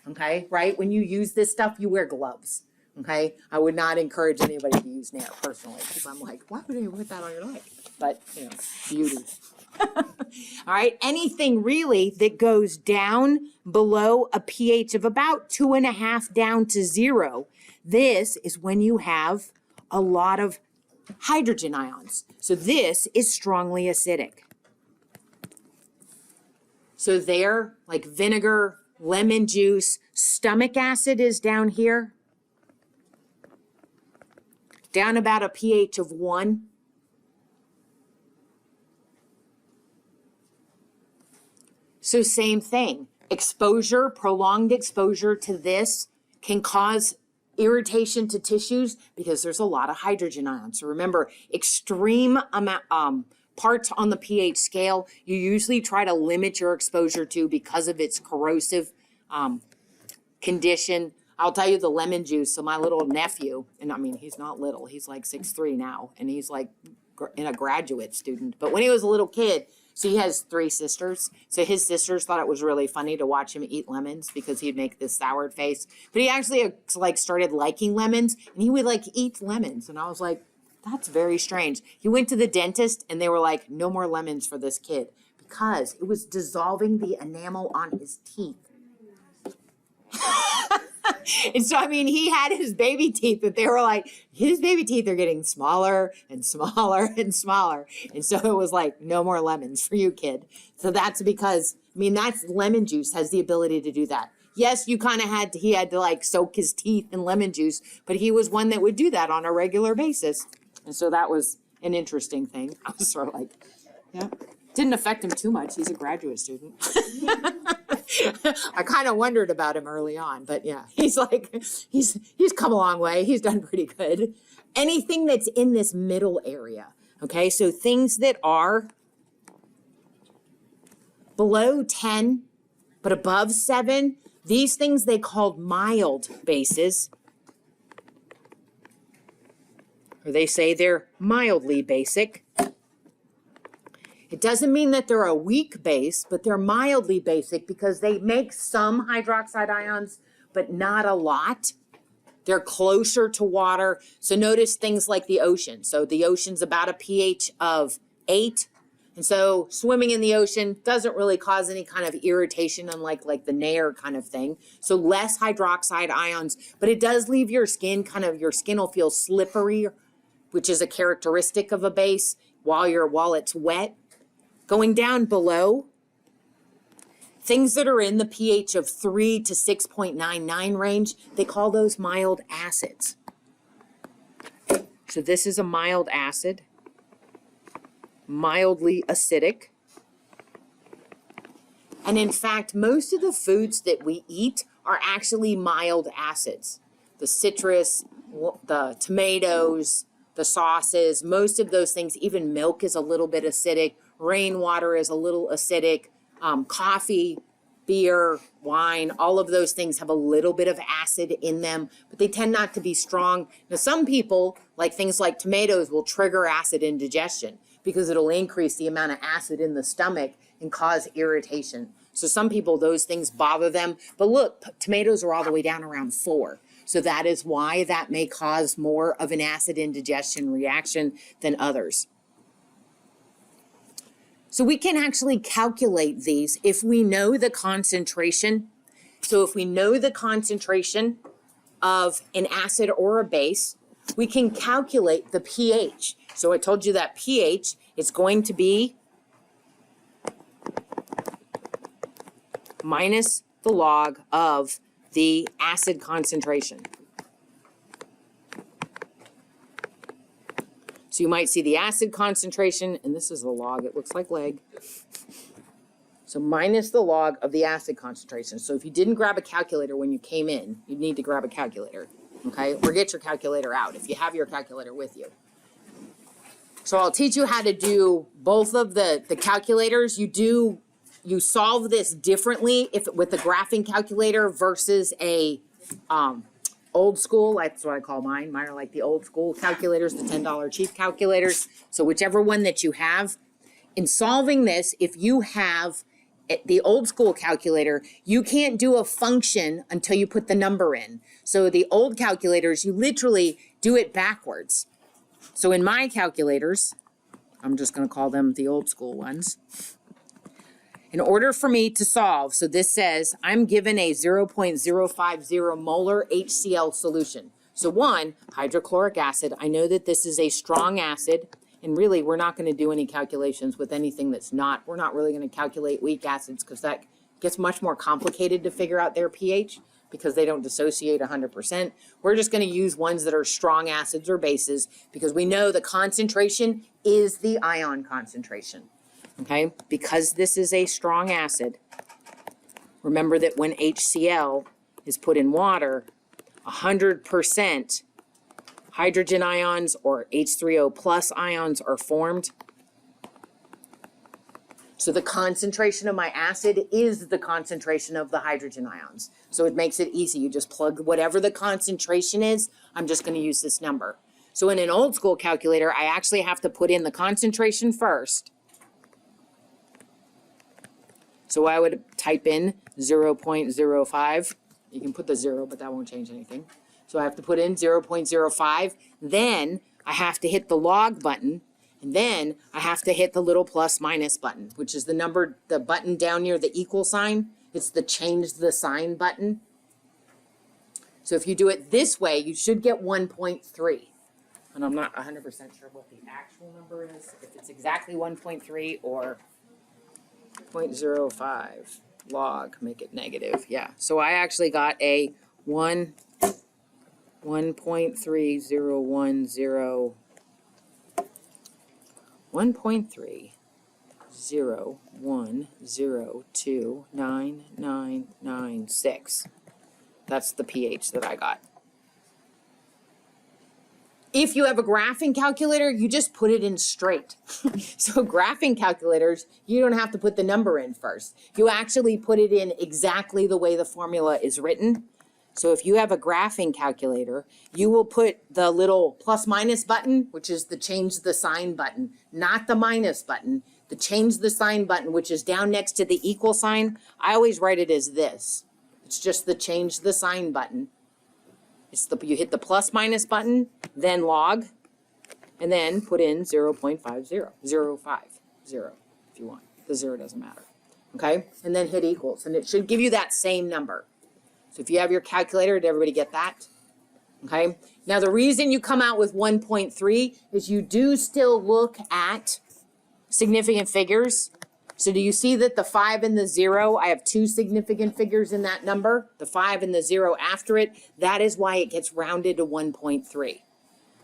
okay? Right? When you use this stuff, you wear gloves, okay? I would not encourage anybody to use Nair personally, because I'm like, why would you put that on your leg? But, you know, beauty. All right, anything really that goes down below a pH of about 2.5 down to 0, this is when you have a lot of hydrogen ions. So this is strongly acidic. So there, like vinegar, lemon juice, stomach acid is down here. Down about a pH of 1. So same thing, exposure, prolonged exposure to this can cause irritation to tissues because there's a lot of hydrogen ions. So remember, extreme amount, parts on the pH scale, you usually try to limit your exposure to because of its corrosive condition. I'll tell you the lemon juice. So my little nephew, and I mean, he's not little, he's like 6'3" now, and he's like in a graduate student. But when he was a little kid, so he has 3 sisters. So his sisters thought it was really funny to watch him eat lemons because he'd make this soured face. But he actually like started liking lemons, and he would like eat lemons. And I was like, that's very strange. He went to the dentist and they were like, no more lemons for this kid because it was dissolving the enamel on his teeth. And so, I mean, he had his baby teeth that they were like, his baby teeth are getting smaller and smaller and smaller. And so it was like, no more lemons for you, kid. So that's because, I mean, that's lemon juice has the ability to do that. Yes, you kind of he had to like soak his teeth in lemon juice, but he was one that would do that on a regular basis. And so that was an interesting thing. I was sort of like, yeah. Didn't affect him too much. He's a graduate student. I kind of wondered about him early on, but yeah, he's like, he's come a long way. He's done pretty good. Anything that's in this middle area, okay? So things that are below 10, but above 7, these things they called mild bases. Or they say they're mildly basic. It doesn't mean that they're a weak base, but they're mildly basic because they make some hydroxide ions, but not a lot. They're closer to water. So notice things like the ocean. So the ocean's about a pH of 8. And so swimming in the ocean doesn't really cause any kind of irritation, unlike like the Nair kind of thing. So less hydroxide ions, but it does leave your skin your skin will feel slippery, which is a characteristic of a base while it's wet. Going down below, things that are in the pH of 3 to 6.99 range, they call those mild acids. So this is a mild acid, mildly acidic. And in fact, most of the foods that we eat are actually mild acids. The citrus, the tomatoes, the sauces, most of those things, even milk is a little bit acidic, rainwater is a little acidic, coffee, beer, wine, all of those things have a little bit of acid in them, but they tend not to be strong. Now, some people, like things like tomatoes, will trigger acid indigestion because it'll increase the amount of acid in the stomach and cause irritation. So some people, those things bother them. But look, tomatoes are all the way down around 4. So that is why that may cause more of an acid indigestion reaction than others. So we can actually calculate these if we know the concentration. So if we know the concentration of an acid or a base, we can calculate the pH. So I told you that pH is going to be minus the log of the acid concentration. So you might see the acid concentration, and this is the log, it looks like leg. So minus the log of the acid concentration. So if you didn't grab a calculator when you came in, you'd need to grab a calculator, okay? Or get your calculator out if you have your calculator with you. So I'll teach you how to do both of the calculators. You solve this differently with the graphing calculator versus a old school. That's what I call mine. Mine are like the old school calculators, the $10 cheap calculators. So whichever one that you have. In solving this, if you have the old school calculator, you can't do a function until you put the number in. So the old calculators, you literally do it backwards. So in my calculators, I'm just going to call them the old school ones. In order for me to solve, so this says I'm given a 0.050 molar HCl solution. So one, hydrochloric acid. I know that this is a strong acid, and really we're not going to do any calculations with anything that's not. We're not really going to calculate weak acids because that gets much more complicated to figure out their pH because they don't dissociate 100%. We're just going to use ones that are strong acids or bases because we know the concentration is the ion concentration. Okay, because this is a strong acid, remember that when HCl is put in water, 100% hydrogen ions or H3O plus ions are formed. So the concentration of my acid is the concentration of the hydrogen ions. So it makes it easy. You just plug whatever the concentration is. I'm just going to use this number. So in an old school calculator, I actually have to put in the concentration first. So I would type in 0.05. You can put the 0, but that won't change anything. So I have to put in 0.05. Then I have to hit the log button. And then I have to hit the little plus minus button, which is the button down near the equal sign. It's the change the sign button. So if you do it this way, you should get 1.3. And I'm not 100% sure what the actual number is, if it's exactly 1.3 or 0.05 log, make it negative. Yeah, so I actually got a 1.3010 1.3010299996. That's the pH that I got. If you have a graphing calculator, you just put it in straight. So graphing calculators, you don't have to put the number in first. You actually put it in exactly the way the formula is written. So if you have a graphing calculator, you will put the little plus minus button, which is the change the sign button, not the minus button, the change the sign button, which is down next to the equal sign. I always write it as this. It's just the change the sign button. You hit the plus minus button, then log, and then put in 0.50, 050 if you want. The 0 doesn't matter. Okay? And then hit equals, and it should give you that same number. So if you have your calculator, did everybody get that? Okay? Now the reason you come out with 1.3 is you do still look at significant figures. So do you see that the 5 and the 0, I have two significant figures in that number, the 5 and the 0 after it. That is why it gets rounded to 1.3.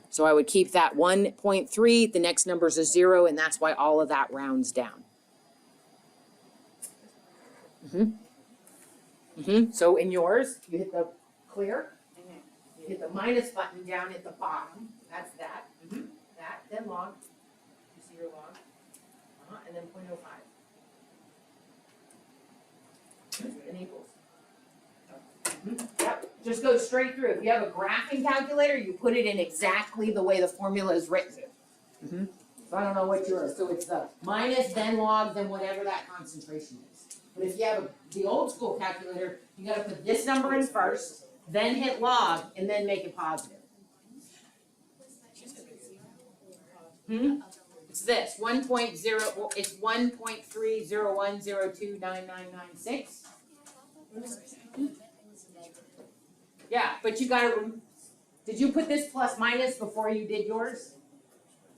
So I would keep that 1.3, the next number is a 0, and that's why all of that rounds down. So in yours, you hit the clear, you hit the minus button down at the bottom, that's that, that, then log, you see your log, and then 0.05. And equals. Yep, just go straight through. If you have a graphing calculator, you put it in exactly the way the formula is written. So I don't know what yours, so it's the minus, then log, then whatever that concentration is. But if you have the old school calculator, you gotta put this number in first, then hit log, and then make it positive. It's this, 1.0, well, it's 1.301029996. Yeah, but you gotta, did you put this plus minus before you did yours?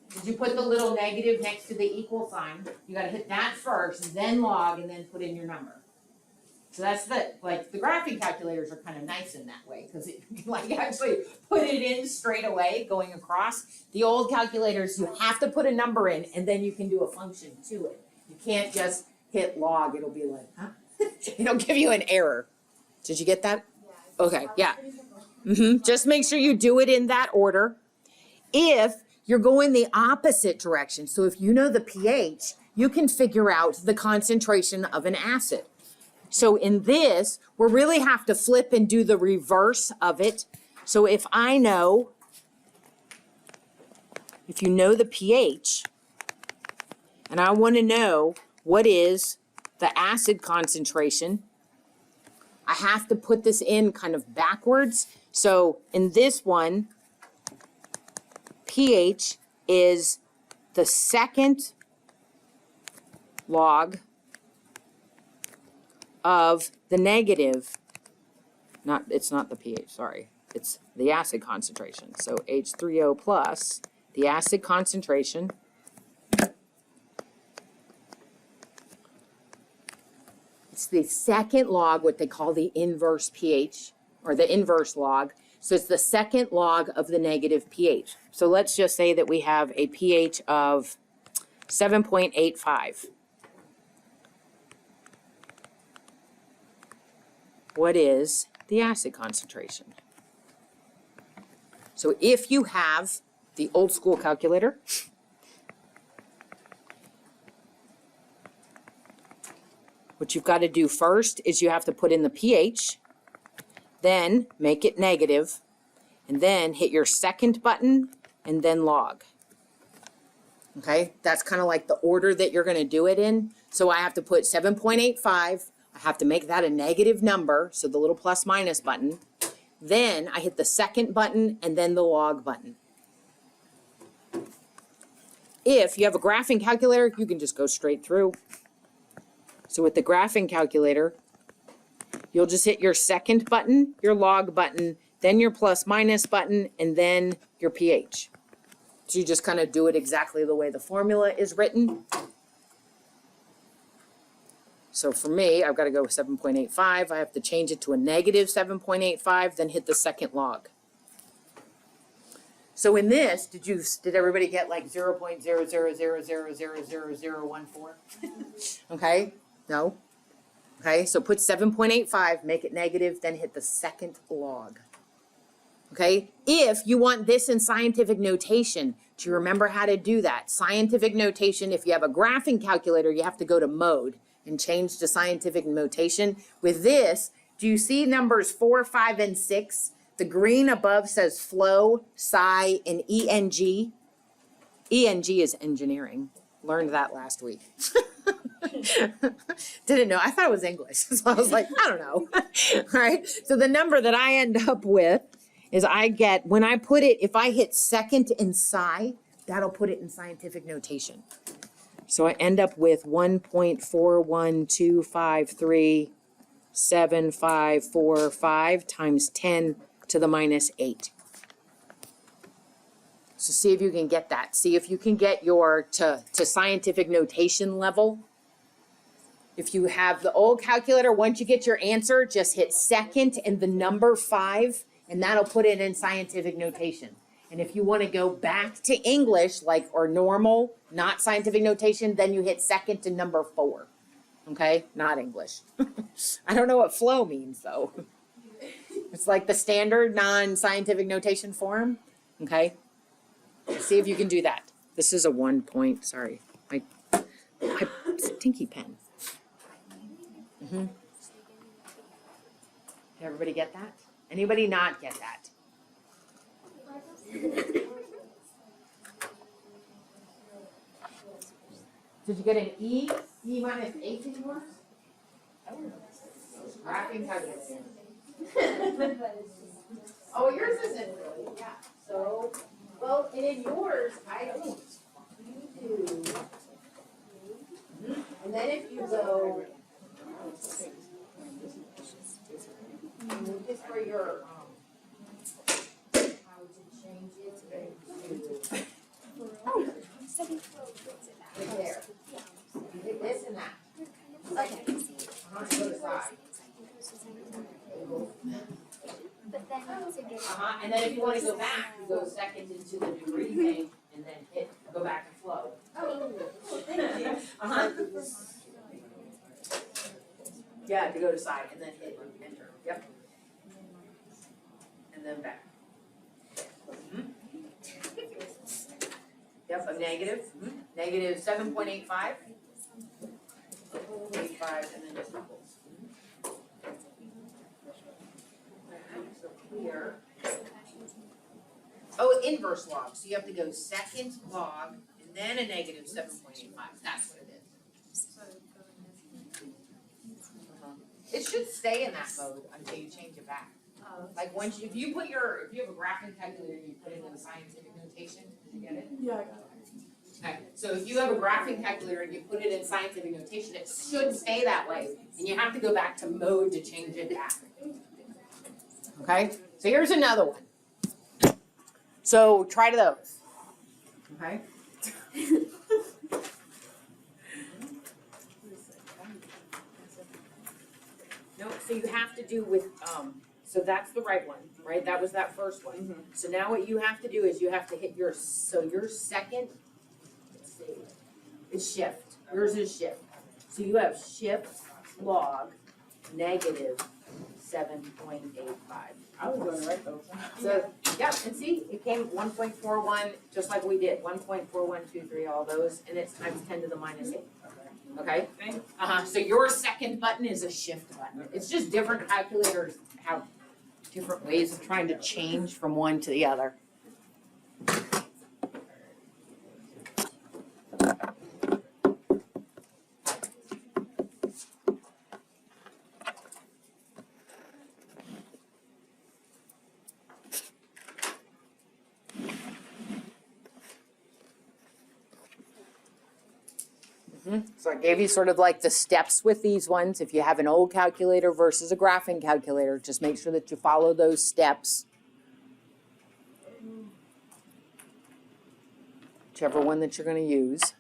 Did you put the little negative next to the equal sign? You gotta hit that first, then log, and then put in your number. So that's the graphing calculators are kind of nice in that way, because it actually put it in straight away going across. The old calculators, you have to put a number in, and then you can do a function to it. You can't just hit log, it'll be like, huh? It'll give you an error. Did you get that? Yeah. Okay, yeah. Just make sure you do it in that order. If you're going the opposite direction, so if you know the pH, you can figure out the concentration of an acid. So in this, we really have to flip and do the reverse of it. So if you know the pH, and I want to know what is the acid concentration, I have to put this in kind of backwards. So in this one, pH is the second log of the negative, it's not the pH, sorry, it's the acid concentration. So H3O plus, the acid concentration, it's the second log, what they call the inverse pH, or the inverse log. So it's the second log of the negative pH. So let's just say that we have a pH of 7.85. What is the acid concentration? So if you have the old school calculator, what you've got to do first is you have to put in the pH, then make it negative, and then hit your second button, and then log. Okay, that's kind of like the order that you're going to do it in. So I have to put 7.85, I have to make that a negative number, so the little plus minus button. Then I hit the second button and then the log button. If you have a graphing calculator, you can just go straight through. So with the graphing calculator, you'll just hit your second button, your log button, then your plus minus button, and then your pH. So you just kind of do it exactly the way the formula is written. So for me, I've got to go with 7.85. I have to change it to a negative 7.85, then hit the second log. So in this, did everybody get like 0.00000014? Okay? No? Okay, so put 7.85, make it negative, then hit the second log. Okay? If you want this in scientific notation, do you remember how to do that? Scientific notation, if you have a graphing calculator, you have to go to mode and change to scientific notation. With this, do you see numbers 4, 5, and 6? The green above says flow, psi, and ENG. ENG is engineering. Learned that last week. Didn't know. I thought it was English. So I was like, I don't know. All right. So the number that I end up with is I get, when I put it, if I hit second in psi, that'll put it in scientific notation. So I end up with 1.412537545 times 10 to the minus 8. So see if you can get that. See if you can get your to scientific notation level. If you have the old calculator, once you get your answer, just hit second and the number 5, and that'll put it in scientific notation. And if you want to go back to English, like, or normal, not scientific notation, then you hit second to number 4. Okay? Not English. I don't know what flow means, though. It's like the standard non-scientific notation form. Okay? See if you can do that. This is a 1 point, sorry. My stinky pen. Did everybody get that? Anybody not get that? Did you get an E? E minus 8 in yours? Graphing calculator. Oh, yours isn't really, yeah. So, well, and in yours, I don't. You do. And then if you go, just for your, how to change it to right there. You hit this and that. Second. Go to the side. And then if you want to go back, you go second into the degree thing, and then hit, go back and flow. Yeah, to go to side, and then hit enter. Yep. And then back. Yep, a negative. Negative 7.85. 85, and then just equals. So here. Oh, inverse log. So you have to go second log, and then a negative 7.85. That's what it is. It should stay in that mode until you change it back. Like once if you have a graphing calculator and you put it in the scientific notation, did you get it? Yeah, I got it. Okay, so if you have a graphing calculator and you put it in scientific notation, it should stay that way, and you have to go back to mode to change it back. Okay, so here's another one. So try those. Okay. No, so you have to do with, so that's the right one, right? That was that first one. Mm-hmm. So now what you have to do is you have to hit your second, let's see, is shift. Yours is shift. So you have shift log negative 7.85. I was doing it right though. So, yeah, and see, it came 1.41, just like we did, 1.4123, all those, and it's times 10 to the minus 8. Okay? So your second button is a shift button. It's just different calculators have different ways of trying to change from one to the other. So I gave you sort of like the steps with these ones. If you have an old calculator versus a graphing calculator, just make sure that you follow those steps. Whichever one that you're going to use.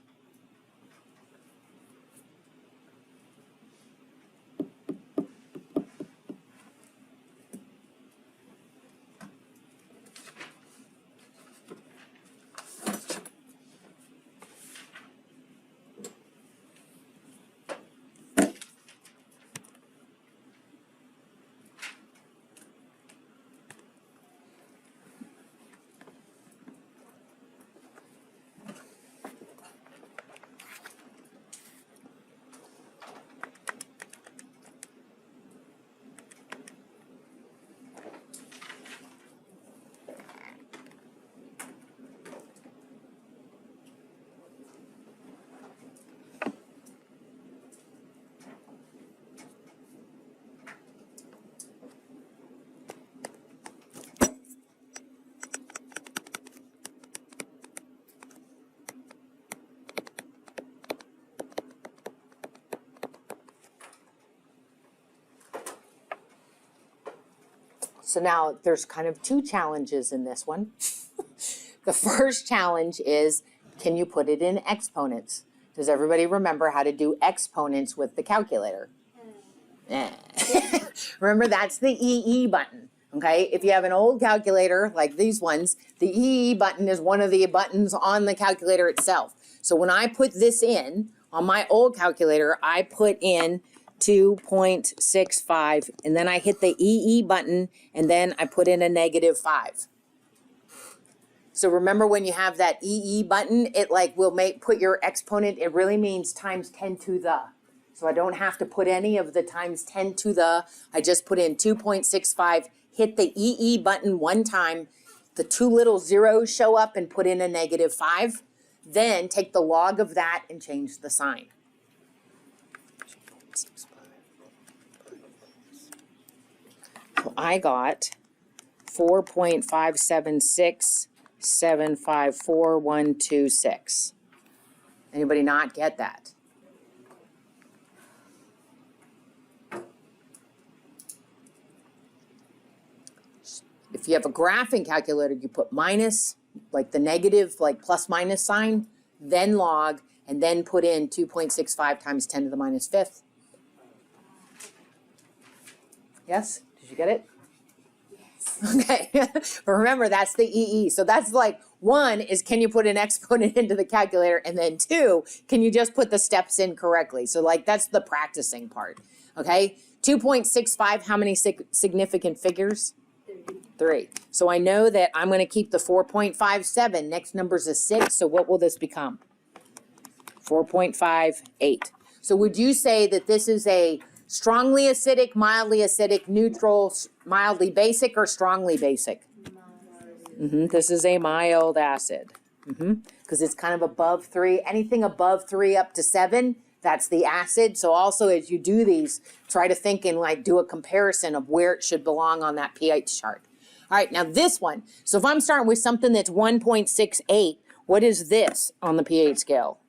So now there's kind of two challenges in this one. The first challenge is, can you put it in exponents? Does everybody remember how to do exponents with the calculator? Remember, that's the EE button, okay? If you have an old calculator like these ones, the EE button is one of the buttons on the calculator itself. So when I put this in on my old calculator, I put in 2.65, and then I hit the EE button, and then I put in a -5. So remember, when you have that EE button, it like will put your exponent, it really means times 10 to the. So I don't have to put any of the times 10 to the, I just put in 2.65, hit the EE button one time, the two little zeros show up and put in a -5, then take the log of that and change the sign. So I got 4.576754,126. Anybody not get that? If you have a graphing calculator, you put minus, like the negative, like plus minus sign, then log, and then put in 2.65 times 10 to the -5th. Yes? Did you get it? Yes. Okay. But remember, that's the EE. So that's like, one is, can you put an exponent into the calculator? And then two, can you just put the steps in correctly? So like, that's the practicing part. Okay? 2.65, how many significant figures? 3. So I know that I'm going to keep the 4.57. Next number's a 6. So what will this become? 4.58. So would you say that this is a strongly acidic, mildly acidic, neutral, mildly basic, or strongly basic? This is a mild acid. Because it's kind of above 3. Anything above 3 up to 7, that's the acid. So also, as you do these, try to think and like do a comparison of where it should belong on that pH chart. All right, now this one. So if I'm starting with something that's 1.68, what is this on the pH scale?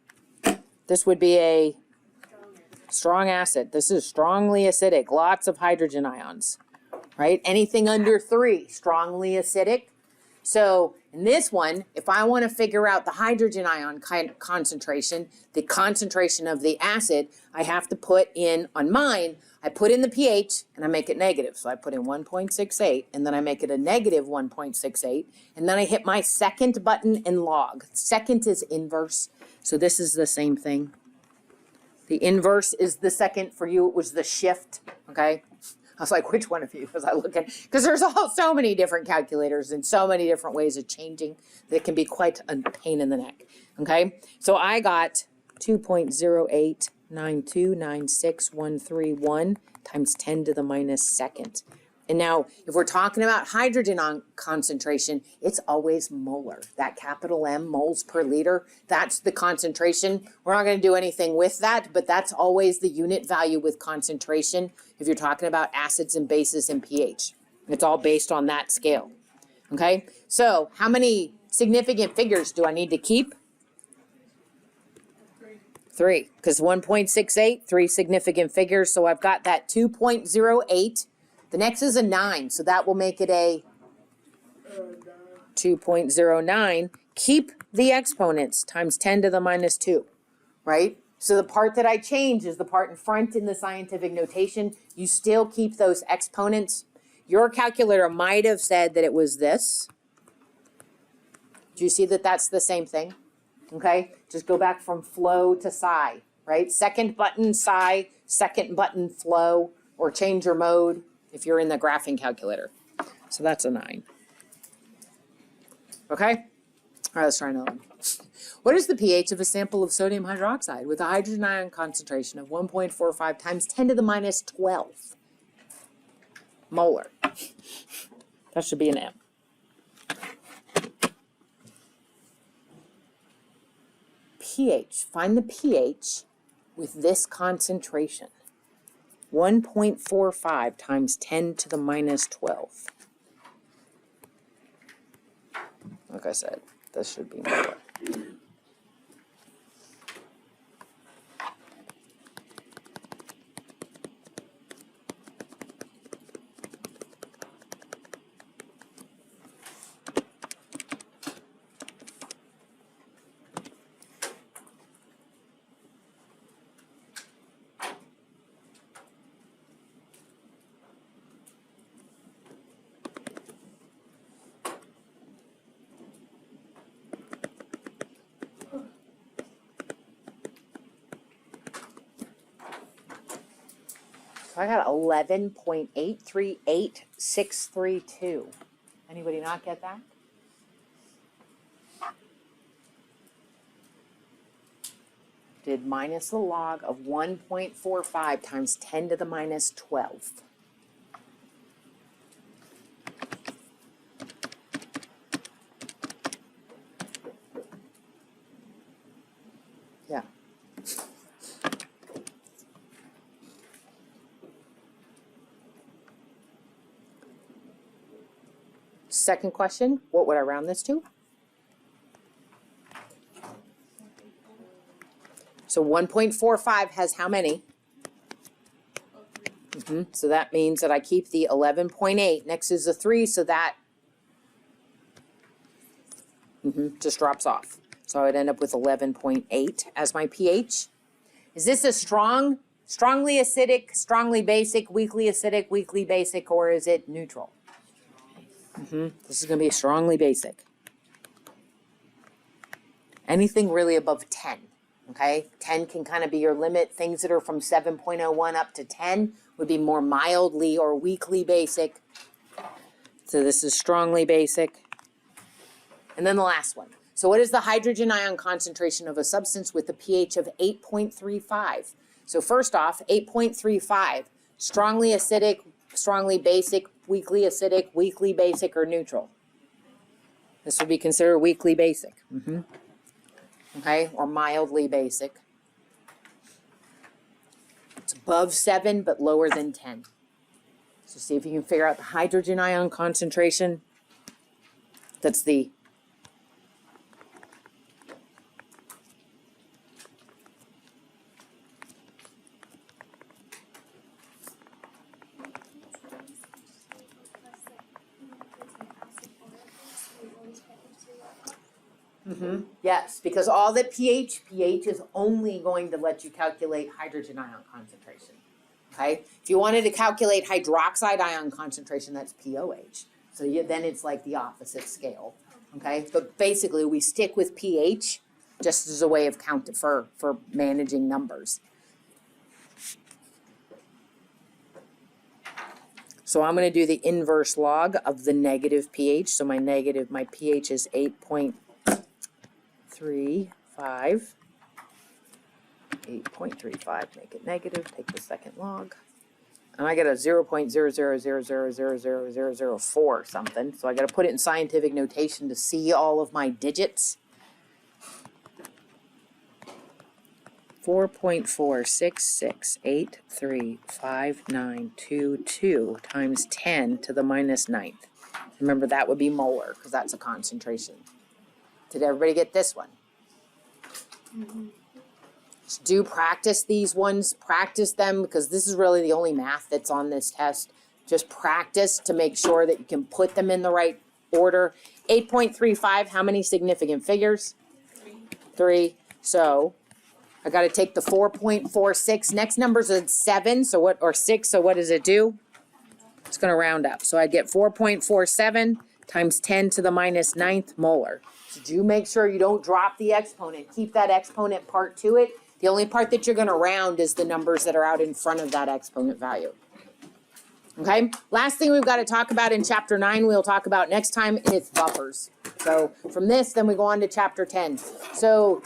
This would be a strong acid. This is strongly acidic, lots of hydrogen ions, right? Anything under 3, strongly acidic. So in this one, if I want to figure out the hydrogen ion concentration, the concentration of the acid, I have to put in, on mine, I put in the pH and I make it negative. So I put in 1.68 and then I make it a -1.68. And then I hit my second button and log. Second is inverse. So this is the same thing. The inverse is the second. For you, it was the shift, okay? I was like, which one of you was I looking? Because there's so many different calculators and so many different ways of changing that can be quite a pain in the neck, okay? So I got 2.089296131 times 10 to the -2nd. And now, if we're talking about hydrogen concentration, it's always molar. That capital M, moles per liter, that's the concentration. We're not going to do anything with that, but that's always the unit value with concentration if you're talking about acids and bases and pH. It's all based on that scale. Okay? So, how many significant figures do I need to keep? 3, because 1.68, 3 significant figures. So I've got that 2.08. The next is a 9, so that will make it a 2.09. Keep the exponents times 10 to the -2, right? So the part that I change is the part in front in the scientific notation. You still keep those exponents. Your calculator might have said that it was this. Do you see that that's the same thing? Okay, just go back from flow to psi, right? Second button psi, second button flow, or change your mode if you're in the graphing calculator. So that's a 9. Okay? All right, let's try another one. What is the pH of a sample of sodium hydroxide with a hydrogen ion concentration of 1.45 times 10 to the -12 molar? That should be an M. pH. Find the pH with this concentration. 1.45 times 10 to the -12. Like I said, this should be more. So I got 11.838632. Anybody not get that? Did minus the log of 1.45 times 10 to the minus 12. Yeah. Second question, what would I round this to? So 1.45 has how many? So that means that I keep the 11.8. Next is the 3, so that just drops off. So I would end up with 11.8 as my pH. Is this a strongly acidic, strongly basic, weakly basic, or is it neutral? This is going to be strongly basic. Anything really above 10. Okay, 10 can kind of be your limit. Things that are from 7.01 up to 10 would be more mildly or weakly basic. So this is strongly basic. And then the last one. So what is the hydrogen ion concentration of a substance with a pH of 8.35? So first off, 8.35, strongly acidic, strongly basic, weakly basic, or neutral? This would be considered weakly basic. Okay, or mildly basic. It's above 7, but lower than 10. So see if you can figure out the hydrogen ion concentration. That's the yes, because all the pH is only going to let you calculate hydrogen ion concentration. Okay, if you wanted to calculate hydroxide ion concentration, that's POH. So then it's like the opposite scale. Okay, but basically we stick with pH just as a way of counting for managing numbers. So I'm going to do the inverse log of the negative pH. So my pH is 8.35. 8.35, make it negative, take the second log. And I get a 0.000000004 something. So I got to put it in scientific notation to see all of my digits. 4.46683592 times 10 to the minus 9th. Remember, that would be molar because that's a concentration. Did everybody get this one? Just do practice these ones. Practice them because this is really the only math that's on this test. Just practice to make sure that you can put them in the right order. 8.35, how many significant figures? 3. So I got to take the 4.46. Next number's a 7, so what, or 6, so what does it do? It's going to round up. So I get 4.47 times 10 to the minus 9th molar. So do make sure you don't drop the exponent. Keep that exponent part to it. The only part that you're going to round is the numbers that are out in front of that exponent value. Okay, last thing we've got to talk about in chapter 9, we'll talk about next time, and it's buffers. So from this, then we go on to chapter 10. So